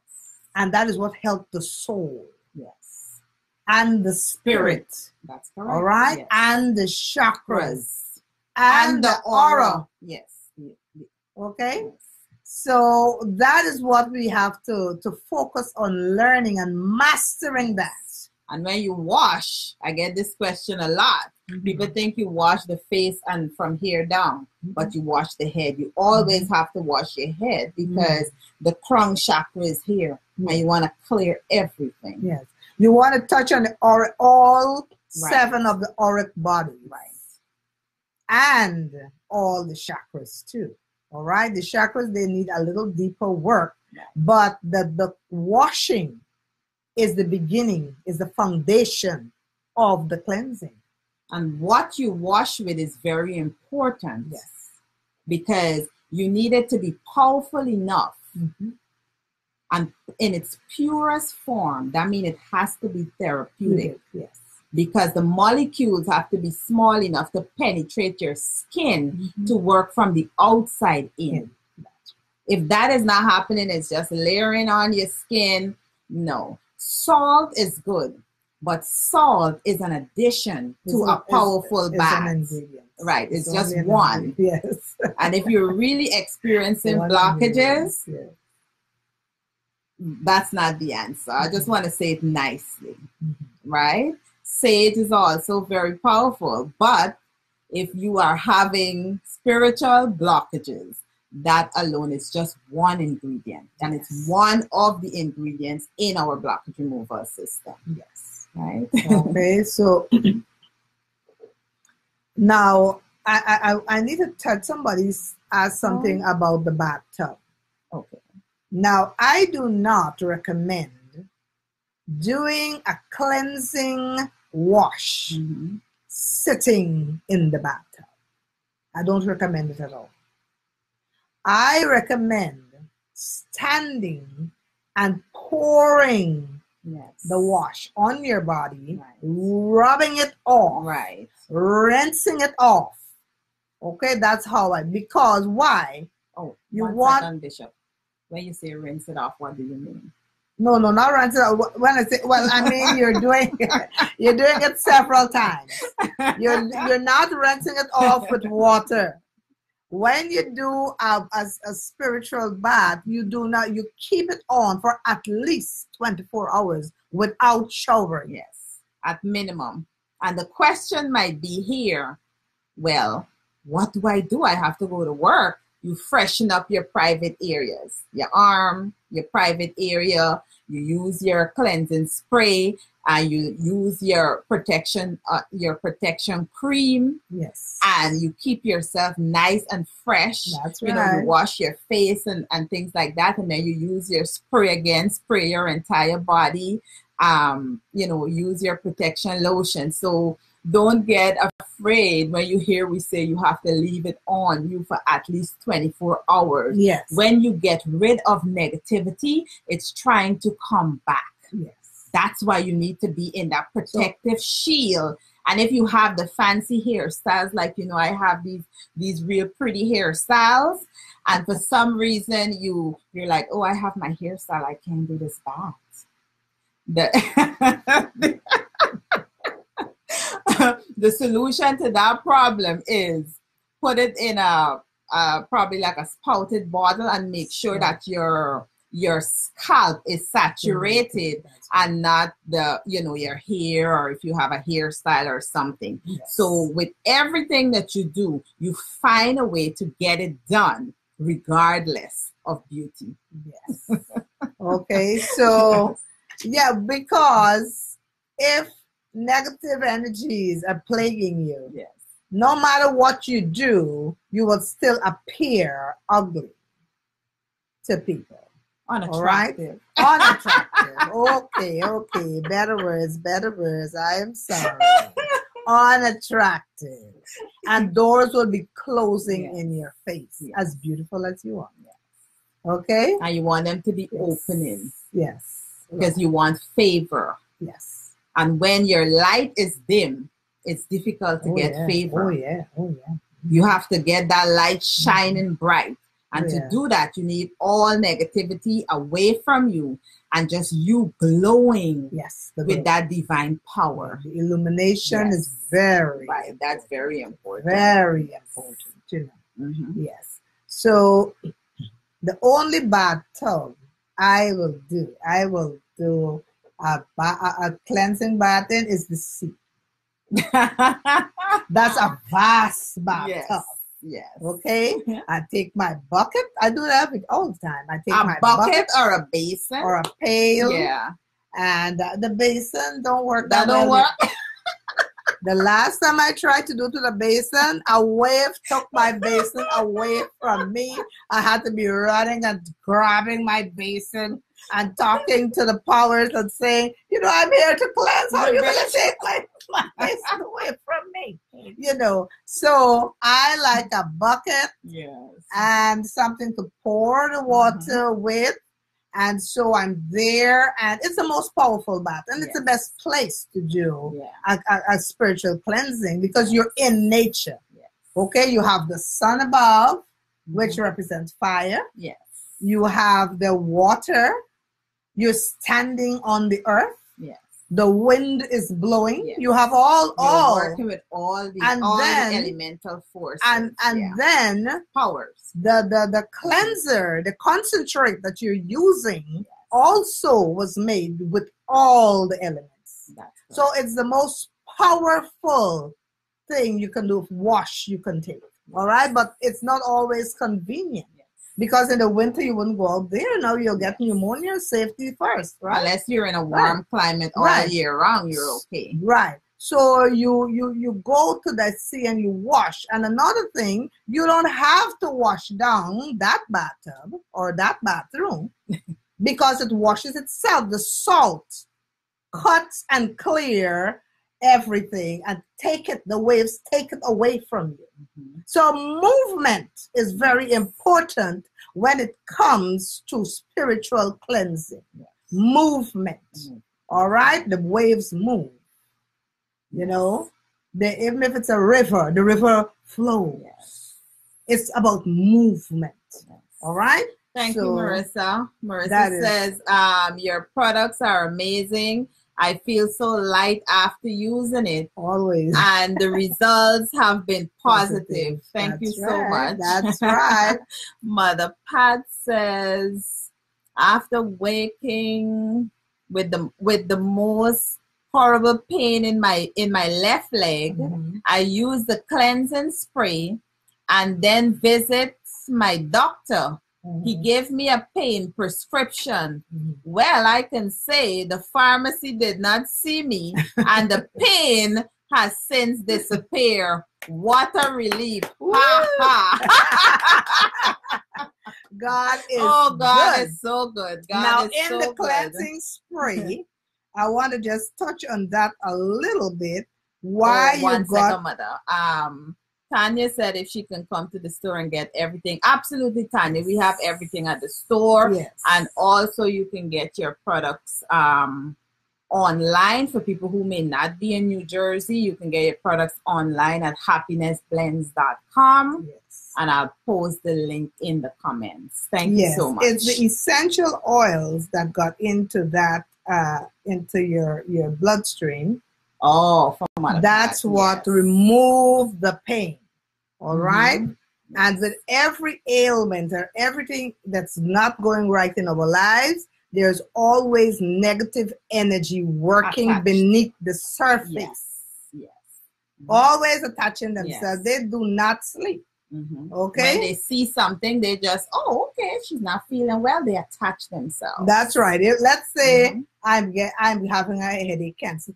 And that is what helps the soul. Yes. And the spirit. That's correct. All right. Yes. And the chakras. And the aura. Yes. Okay. Yes. So that is what we have to focus on learning and mastering that. And when you wash, I get this question a lot. People think you wash the face and from here down, but you wash the head. You always have to wash your head, because the crown chakra is here, and you want to clear everything. Yes. You want to touch on the aura, all 7 of the auric body. Right. And all the chakras too. All right. The chakras, they need a little deeper work, but the washing is the beginning, is the foundation of the cleansing. And what you wash with is very important. Yes. Because you need it to be powerful enough and in its purest form. That means it has to be therapeutic. Yes. Because the molecules have to be small enough to penetrate your skin to work from the outside in. If that is not happening, it's just layering on your skin. No. Salt is good, but salt is an addition to a powerful bath. An ingredient. Right. It's just one. Yes. And if you're really experiencing blockages, that's not the answer. I just want to say it nicely. Right? Sage is also very powerful, but if you are having spiritual blockages, that alone is just one ingredient, and it's one of the ingredients in our blockage removal system. Yes. Right? Okay, so now I need to touch, somebody's asked something about the bathtub. Okay. Now, I do not recommend doing a cleansing wash sitting in the bathtub. I don't recommend it at all. I recommend standing and pouring the wash on your body, rubbing it off, rinsing it off. Okay, that's how because why? Oh, you want, Bishop. When you say rinse it off, what do you mean? No, not rinse it off. When I say, I mean you're doing it several times. You're not rinsing it off with water. When you do a spiritual bath, you keep it on for at least 24 hours without showering. Yes, at minimum. And the question might be here, well, what do? I have to go to work. You freshen up your private areas, your arm, your private area. You use your cleansing spray, and you use your protection cream. Yes. And you keep yourself nice and fresh. That's right. You wash your face and things like that, and then you use your spray your entire body. Use your protection lotion. So don't get afraid when you hear we say you have to leave it on you for at least 24 hours. Yes. When you get rid of negativity, it's trying to come back. Yes. That's why you need to be in that protective shield. And if you have the fancy hairstyles, like, you know, I have these real pretty hairstyles, and for some reason you're like, oh, I have my hairstyle, I can't do this back. The solution to that problem is put it in a probably like a spouted bottle, and make sure that your scalp is saturated and not your hair, or if you have a hairstyle or something. Yes. So with everything that you do, you find a way to get it done regardless of beauty. Yes. Okay, so yeah, because if negative energies are plaguing you, yes, no matter what you do, you will still appear ugly to people. Unattractive. All right? Unattractive. Okay. Better words. I am sorry. Unattractive. And doors will be closing in your face, as beautiful as you are. Yes. Okay? And you want them to be opening. Yes. Because you want favor. Yes. And when your light is dim, it's difficult to get favor. Oh, yeah. You have to get that light shining bright. And to do that, you need all negativity away from you and just you glowing with that divine power. The illumination is very important. That's very important. Very important, you know. Mm-hmm. Yes. So the only bathtub I will do a cleansing bath in is the sea. That's a vast bathtub. Yes. Okay. I take my bucket. I do that all the time. I take my bucket or a basin or a pail. Yeah. And the basin don't work. That don't work. The last time I tried to do to the basin, a wave took my basin away from me. I had to be running and grabbing my basin and talking to the powers and saying, you know, I'm here to cleanse. How are you going to take my basin away from me? You know, so I like a bucket and something to pour the water with. And so I'm there, and it's the most powerful bath, and it's the best place to do a spiritual cleansing, because you're in nature. Yes. Okay, you have the sun above, which represents fire. Yes. You have the water. You're standing on the earth. Yes. The wind is blowing. Yes. You have all working with all the elemental forces and then powers. The cleanser, the concentrate that you're using also was made with all the elements. So it's the most powerful thing you can do. Wash you can take. All right, but it's not always convenient. Because in the winter you wouldn't go out there. Now you'll get pneumonia. Safety first, right? Unless you're in a warm climate all year round, you're okay. Right. So you go to the sea and you wash. And another thing, you don't have to wash down that bathtub or that bathroom because it washes itself. The salt cuts and clear everything and the waves take it away from you. Mm-hmm. So movement is very important when it comes to spiritual cleansing. Yes. Movement. Mm-hmm. All right? The waves move. You know? Even if it's a river, the river flows. Yes. It's about movement. Yes. All right? Thank you, Marissa. Marissa says, your products are amazing. I feel so light after using it. Always. And the results have been positive. Thank you so much. That's right. Mother Pat says, after waking with the most horrible pain in my left leg, I use the cleansing spray and then visit my doctor. He gave me a pain prescription. Well, I can say the pharmacy did not see me, and the pain has since disappeared. What a relief. Ha, ha. God is God good. Is so good. God now, is in so the good. cleansing spray, I want to just touch on that a little bit. Why you one got... second, Mother. Tanya said if she can come to the store and get everything. Absolutely, Tanya. We have everything at the store. Yes. And also you can get your products online. For people who may not be in New Jersey, you can get your products online at happinessblends.com. Yes. And I'll post the link in the comments. Thank you so much. It's the essential oils that got into that, into your bloodstream. Oh, that's what removed the pain. All right. And with every ailment or everything that's not going right in our lives, there's always negative energy working beneath the surface. Yes. Always attaching themselves. They do not sleep. Okay. When they see something, they just, okay, she's not feeling well. They attach themselves. That's right. Let's say I'm having a headache, cancer,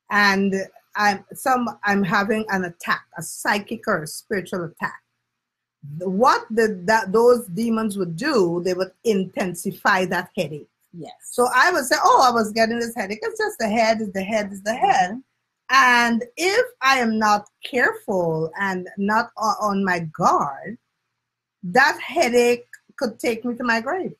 and I'm having an attack, a psychic or a spiritual attack. What those demons would do, they would intensify that headache. Yes. So I would say, I was getting this headache. It's just the head, is the head, is the head. And if I am not careful and not on my guard, that headache could take me to my grave.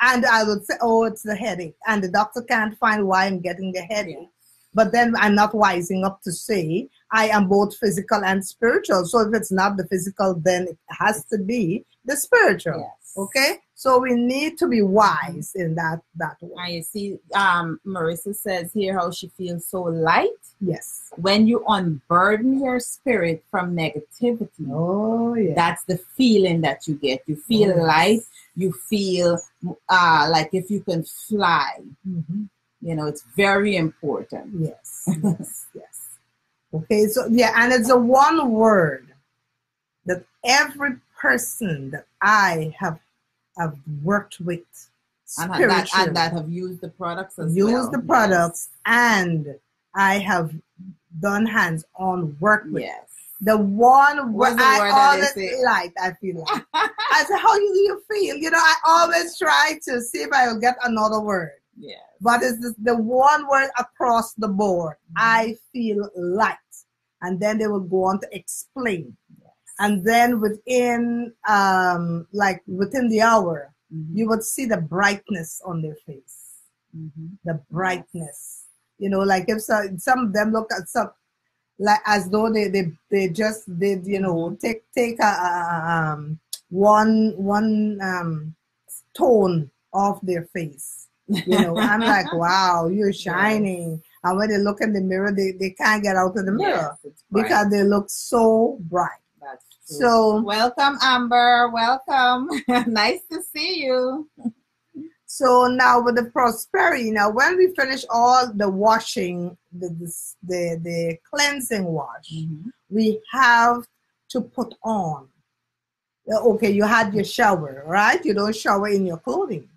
And I would say, it's the headache. And the doctor can't find why I'm getting the headache. But then I'm not wising up to say I am both physical and spiritual. So if it's not the physical, then it has to be the spiritual. Yes. Okay? So we need to be wise in that way. And you see, Marissa says here how she feels so light. Yes. When you unburden your spirit from negativity, that's the feeling that you get. You feel light. You feel like if you can fly. It's very important. Yes. Okay, so and it's a one word that every person that I have worked with and that have used the products as well. Used the products, and I have done hands-on work with. Yes. The one word I always like, I feel like. I said, how do you feel? I always try to see if I will get another word. Yeah. But it's the one word across the board. I feel light. And then they will go on to explain. Yes. And then within the hour, you would see the brightness on their face. The brightness. Like if some of them look at some, like as though they just did, take a one tone off their face. I'm like, wow, you're shining. Yes. And when they look in the mirror, they can't get out of the mirror because they look so bright. That's true. So welcome, Amber. Welcome. Nice to see you. So now with the prosperity, when we finish all the washing, the cleansing wash, we have to put on. Okay, you had your shower, right? You don't shower in your clothing.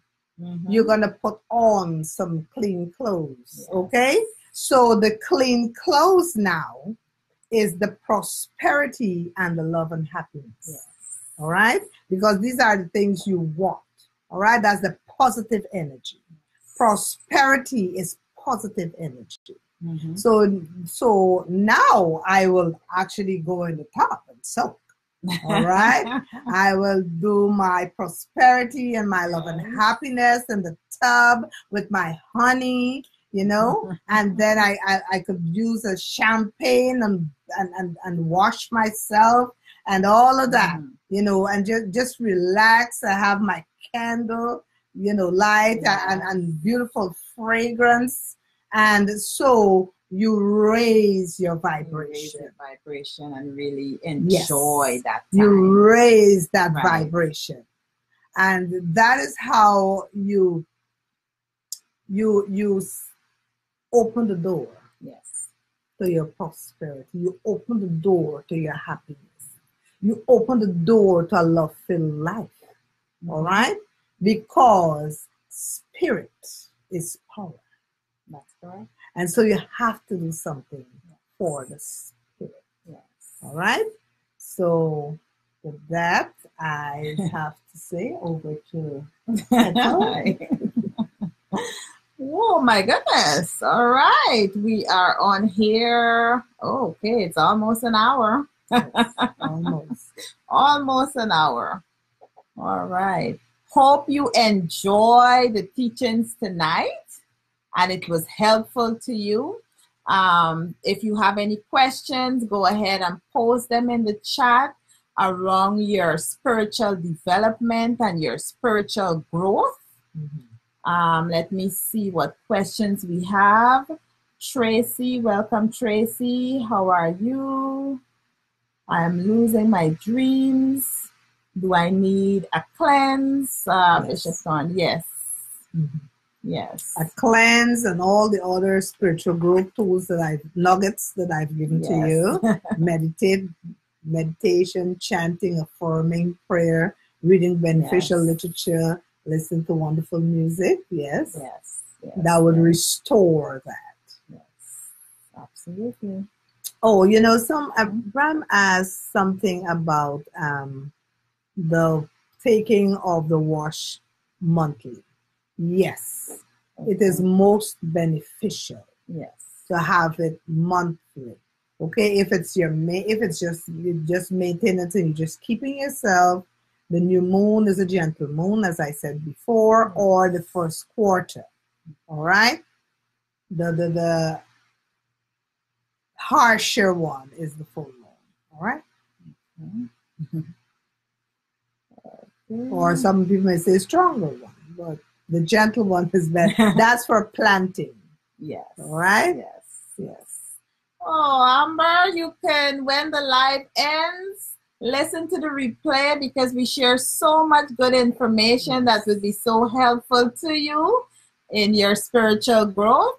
You're going to put on some clean clothes, okay? So the clean clothes now is the prosperity and the love and happiness, all right? Because these are the things you want, all right? That's the positive energy. Prosperity is positive energy. So now I will actually go in the top and soak. All right. I will do my prosperity and my love and happiness in the tub with my honey, and then I could use a champagne and wash myself and all of that, and just relax. I have my candle, light and beautiful fragrance. And so you raise your vibration. And really enjoy that time. You raise that vibration. And that is how you open the door to your prosperity. You open the door to your happiness. You open the door to a love-filled life. All right? Because spirit is power. That's correct. And so you have to do something for the spirit. Yes. All right? So with that, I have to say over to Oh my goodness. All right. We are on here. Okay, it's almost an hour. Yes, almost. Almost an hour. All right. Hope you enjoy the teachings tonight. and it was helpful to you. If you have any questions, go ahead and post them in the chat around your spiritual development and your spiritual growth. Let me see what questions we have. Tracy, welcome, Tracy. How are you? I am losing my dreams. Do I need a cleanse? Yes. Bishop Thorn, yes. Yes. A cleanse and all the other spiritual growth tools nuggets that I've given to you. Meditation, chanting, affirming, prayer, reading beneficial literature, listen to wonderful music. Yes. That would restore that. Yes. Absolutely. Oh, Bram asked something about the taking of the wash monthly. Yes, it is most beneficial. Yes, to have it monthly. Okay, if it's just you just maintain it and you're just keeping yourself. The new moon is a gentle moon, as I said before, or the first quarter. All right, the harsher one is the full moon. All right. Or some people may say stronger one, but the gentle one is better. That's for planting. Yes. All right? Yes. Oh, Amber, you can, when the live ends, listen to the replay because we share so much good information that would be so helpful to you in your spiritual growth.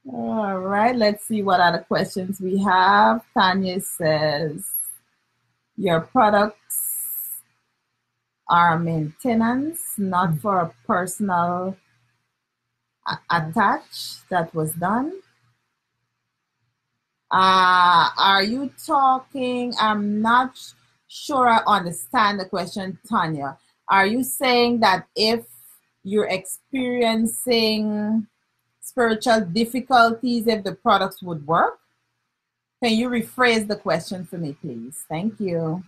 All right, let's see what other questions we have. Tanya says, your products are maintenance, not for a personal attach that was done. Are you talking, I'm not sure I understand the question, Tanya. Are you saying that if you're experiencing spiritual difficulties, if the products would work? Can you rephrase the question for me, please? Thank you.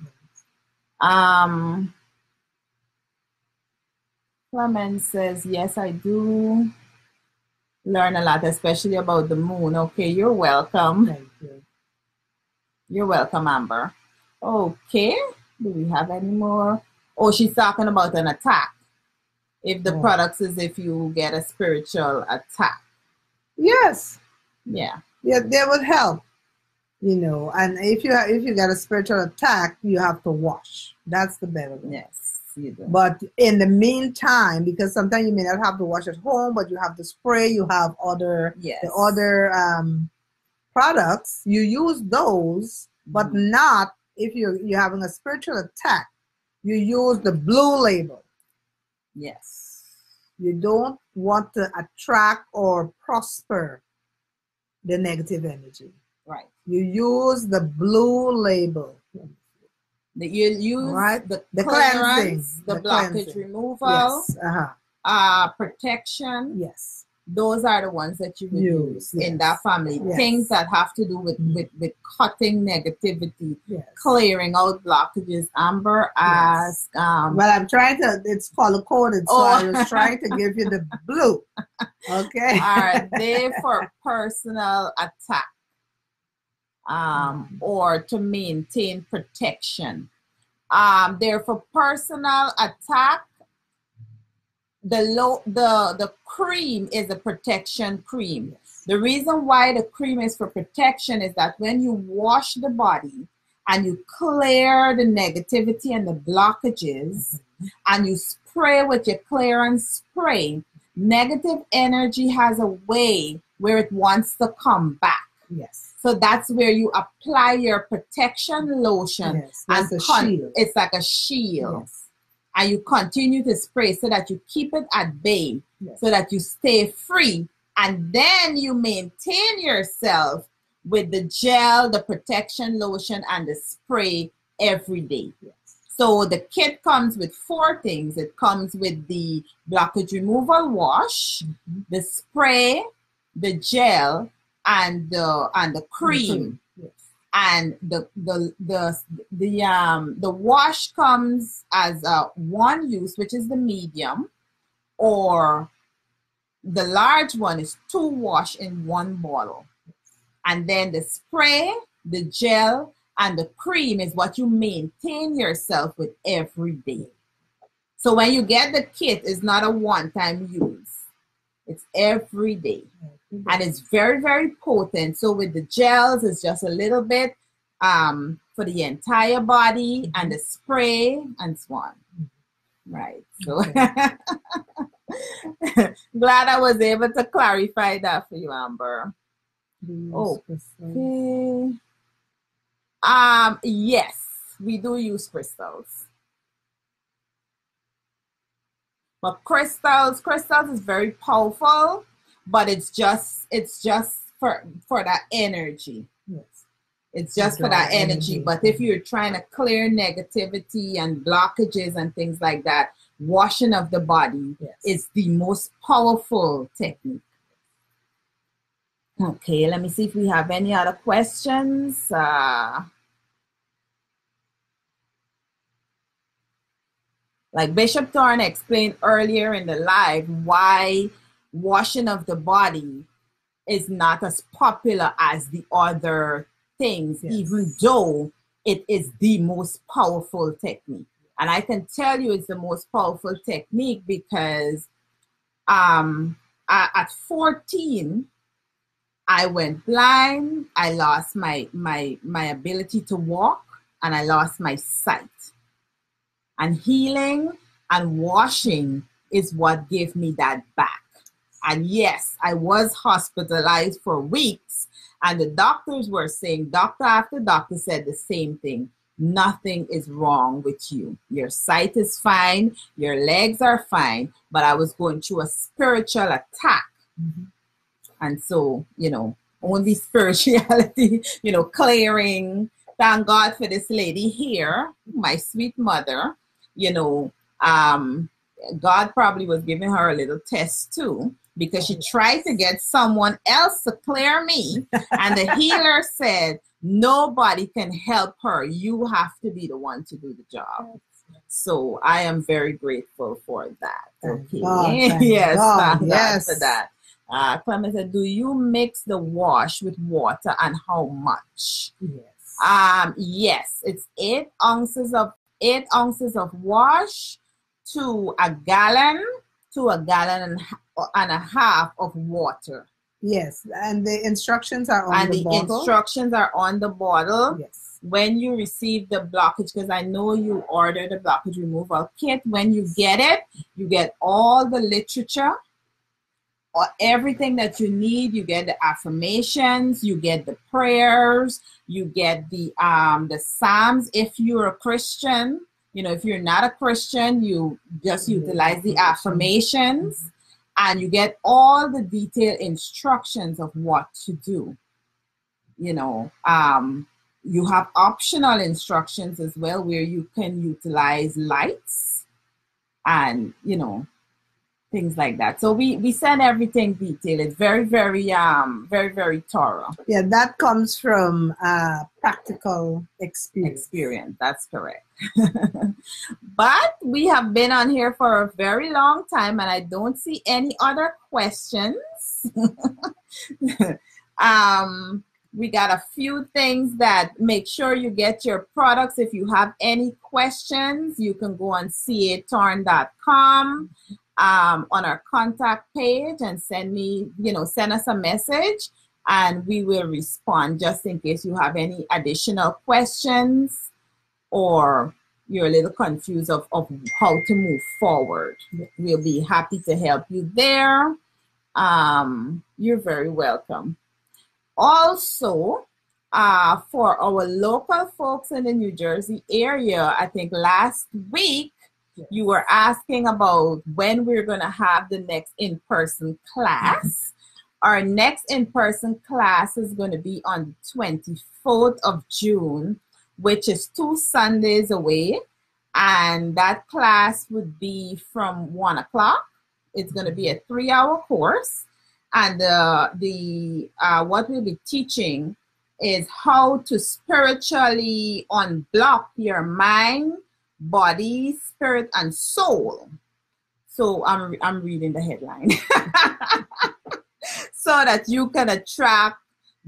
Clement says, yes, I do learn a lot, especially about the moon. Okay, you're welcome. Thank you. You're welcome, Amber. Okay, do we have any more? Oh, she's talking about an attack. If the products is if you get a spiritual attack. Yes. Yeah. Yeah, they would help. And if you get a spiritual attack, you have to wash. That's the better one. Yes, you do. But in the meantime, because sometimes you may not have to wash at home, but you have the spray, you have the other products, you use those, but not if you're having a spiritual attack. You use the blue label. Yes. You don't want to attract or prosper the negative energy. Right. You use the blue label. You use the cleansing, the blockage removal, yes. Protection. Yes. Those are the ones that you would use in that family. Yes. Things that have to do with cutting negativity, clearing out blockages. Amber asked. Well, I'm trying to, it's color coded, so I was trying to give you the blue. Okay. Are they for personal attack? Or to maintain protection. They're for personal attack. The cream is a protection cream. Yes. The reason why the cream is for protection is that when you wash the body and you clear the negativity and the blockages and you spray with your clearance spray, negative energy has a way where it wants to come back. Yes. So that's where you apply your protection lotion. Yes, and shield. It's like a shield. Yes. And you continue to spray so that you keep it at bay, so that you stay free. And then you maintain yourself with the gel, the protection lotion, and the spray every day. Yes. So the kit comes with 4 things. It comes with the blockage removal wash, the spray, the gel, and the cream. Yes. And the wash comes as one use, which is the medium, or the large one is 2 wash in 1 bottle. And then the spray, the gel, and the cream is what you maintain yourself with every day. So when you get the kit, it's not a one-time use. It's every day. And it's very, very potent. So with the gels, it's just a little bit for the entire body, and the spray and so on. Right. So glad I was able to clarify that for you, Amber. Okay. Yes, we do use crystals. But crystals is very powerful, but it's just for that energy. Yes. It's just for that energy. But if you're trying to clear negativity and blockages and things like that, washing of the body is the most powerful technique. Okay, let me see if we have any other questions. Like Bishop Thorne explained earlier in the live, why washing of the body is not as popular as the other things, even though it is the most powerful technique. And I can tell you it's the most powerful technique because at 14, I went blind, I lost my ability to walk, and I lost my sight. And healing and washing is what gave me that back. And yes, I was hospitalized for weeks, and the doctors were saying, doctor after doctor said the same thing. Nothing is wrong with you. Your sight is fine, your legs are fine, but I was going through a spiritual attack. And so, only spirituality, clearing. Thank God for this lady here, my sweet mother. God probably was giving her a little test too, because she tried to get someone else to clear me. And the healer said, nobody can help her. You have to be the one to do the job. So I am very grateful for that. Okay. Yes, thank God for that. Clement said, do you mix the wash with water, and how much? Yes, it's 8 ounces of wash to a gallon and a half of water. Yes, and the instructions are on the bottle. And the instructions are on the bottle. Yes. When you receive the blockage, because I know you ordered the blockage removal kit, when you get it, you get all the literature, or everything that you need. You get the affirmations, you get the prayers, you get the Psalms. If you're a Christian, if you're not a Christian, you just utilize the affirmations, and you get all the detailed instructions of what to do. You have optional instructions as well, where you can utilize lights and, things like that. So we send everything detailed. It's very, very, very, very thorough. Yeah, that comes from practical experience. That's correct. But we have been on here for a very long time, and I don't see any other questions. We got a few things that make sure you get your products. If you have any questions, you can go on cathorne.com. On our contact page and send us a message, and we will respond, just in case you have any additional questions or you're a little confused of how to move forward. We'll be happy to help you there. You're very welcome. Also, for our local folks in the New Jersey area, I think last week, you were asking about when we're going to have the next in-person class. Our next in-person class is going to be on the 24th of June, which is 2 Sundays away. And that class would be from 1 o'clock. It's going to be a 3-hour course. And what we'll be teaching is how to spiritually unblock your mind, body, spirit, and soul, So I'm reading the headline. So that you can attract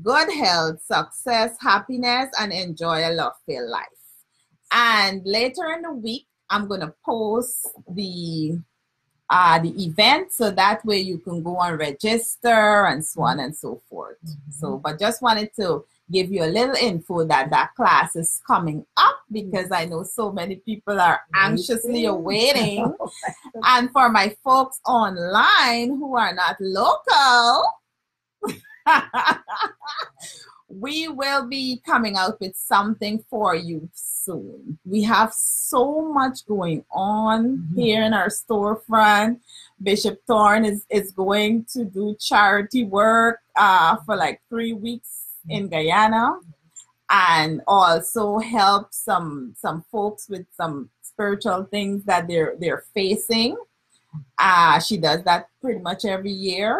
good health, success, happiness, and enjoy a love-filled life. And later in the week, I'm going to post the event, so that way you can go and register and so on and so forth. So, but just wanted to give you a little info that class is coming up, because I know so many people are anxiously awaiting. And for my folks online who are not local, we will be coming out with something for you soon. We have so much going on here in our storefront. Bishop Thorn is going to do charity work for like 3 weeks in Guyana, and also help some folks with some spiritual things that they're facing. She does that pretty much every year.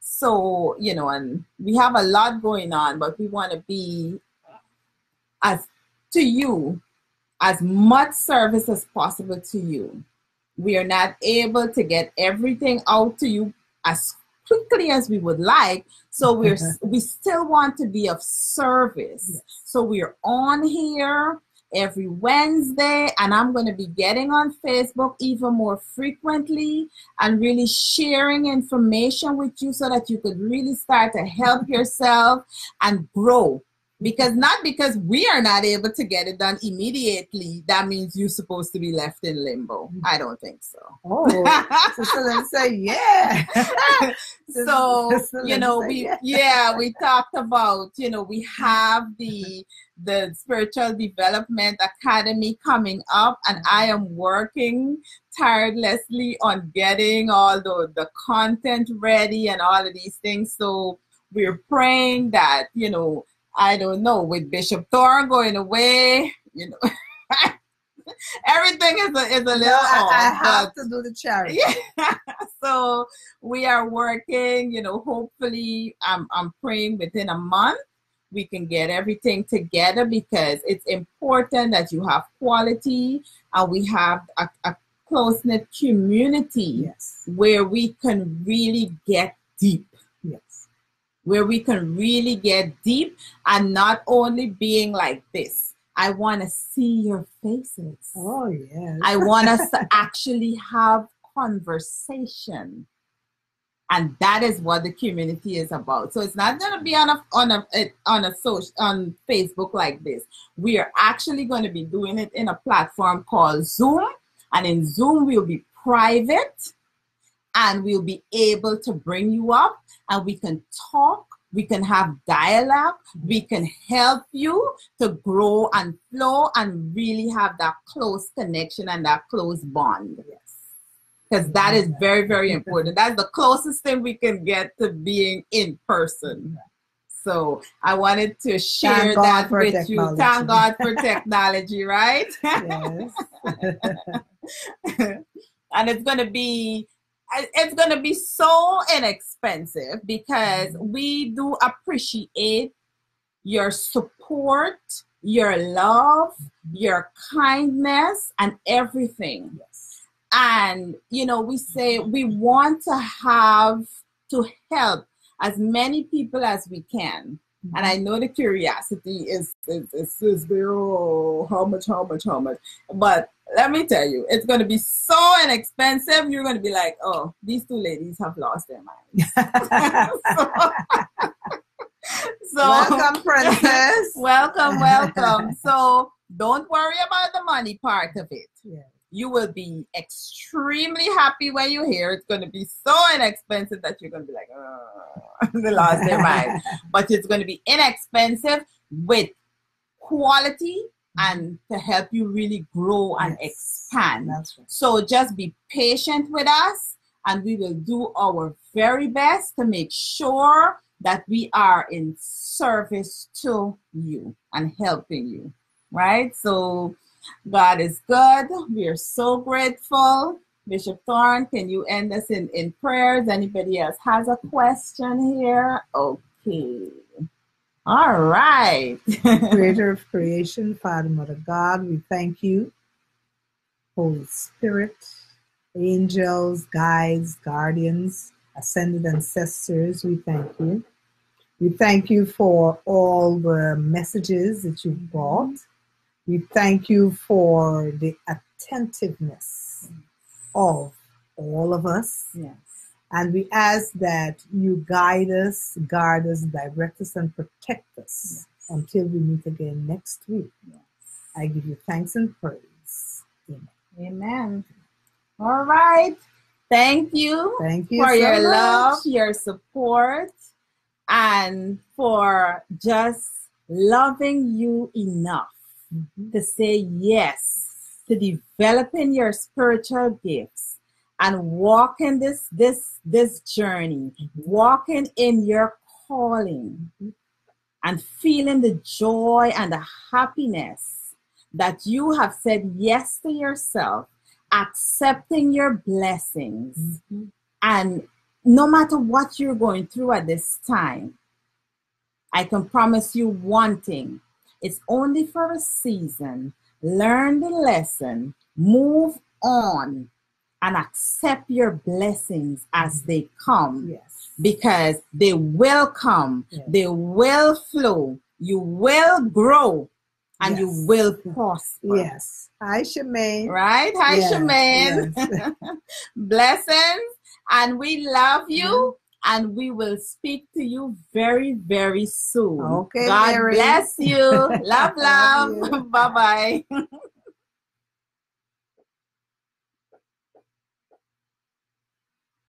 So, you know, and we have a lot going on, but we want to be as much service as possible to you. We are not able to get everything out to you as quickly as we would like. So we still want to be of service. Yes. So we're on here every Wednesday, and I'm going to be getting on Facebook even more frequently and really sharing information with you so that you could really start to help yourself and grow. Not because we are not able to get it done immediately, that means you're supposed to be left in limbo. I don't think so. Oh, so let's say, yeah. So, you know, we talked about, you know, we have the Spiritual Development Academy coming up, and I am working tirelessly on getting all the content ready and all of these things. So we're praying that, you know, I don't know, with Bishop Thorn going away, you know, everything is a little off. I have to do the charity. Yeah. So we are working, you know, hopefully I'm praying within a month we can get everything together, because it's important that you have quality and we have a close-knit community. Yes. Where we can really get deep. Where we can really get deep, and not only being like this. I want to see your faces. Oh, yes. I want us to actually have conversation. And that is what the community is about. So it's not going to be on Facebook like this. We are actually going to be doing it in a platform called Zoom. And in Zoom, we'll be private. And we'll be able to bring you up, and we can talk, we can have dialogue, we can help you to grow and flow and really have that close connection and that close bond. Yes. Because that is very, very important. That's the closest thing we can get to being in person. So I wanted to share that with you. Thank God for technology, right? Yes. And it's going to be so inexpensive, because we do appreciate your support, your love, your kindness, and everything. Yes. And, you know, we say we want to help as many people as we can. Mm-hmm. And I know the curiosity is there, oh, how much? But let me tell you, it's going to be so inexpensive. You're going to be like, oh, these two ladies have lost their minds. So welcome, princess. Welcome. So don't worry about the money part of it. Yeah. You will be extremely happy when you hear it's going to be so inexpensive that you're going to be like, oh, they lost their mind. But it's going to be inexpensive with quality and to help you really grow and expand. That's right. So just be patient with us, and we will do our very best to make sure that we are in service to you and helping you, right? So God is good. We are so grateful. Bishop Thorn, can you end us in prayers? Anybody else has a question here? Okay. All right. Creator of creation, Father, Mother God, we thank you. Holy Spirit, angels, guides, guardians, ascended ancestors, we thank you. We thank you for all the messages that you've brought. We thank you for the attentiveness of all of us. Yes. And we ask that you guide us, guard us, direct us, and protect us until we meet again next week. Yes. I give you thanks and praise. Amen. Amen. All right. Thank you for your love, your support, and for just loving you enough to say yes to developing your spiritual gifts and walking this journey, walking in your calling and feeling the joy and the happiness that you have said yes to yourself, accepting your blessings. And no matter what you're going through at this time, I can promise you one thing. It's only for a season. Learn the lesson, move on, and accept your blessings as they come. Yes. Because they will come. Yes. They will flow. You will grow. And you will prosper. Yes. Hi, Shemaine. Right? Hi, Shemaine. Yes. Blessings. And we love you. And we will speak to you very, very soon. Okay, God Mary. bless you. Love. Bye-bye.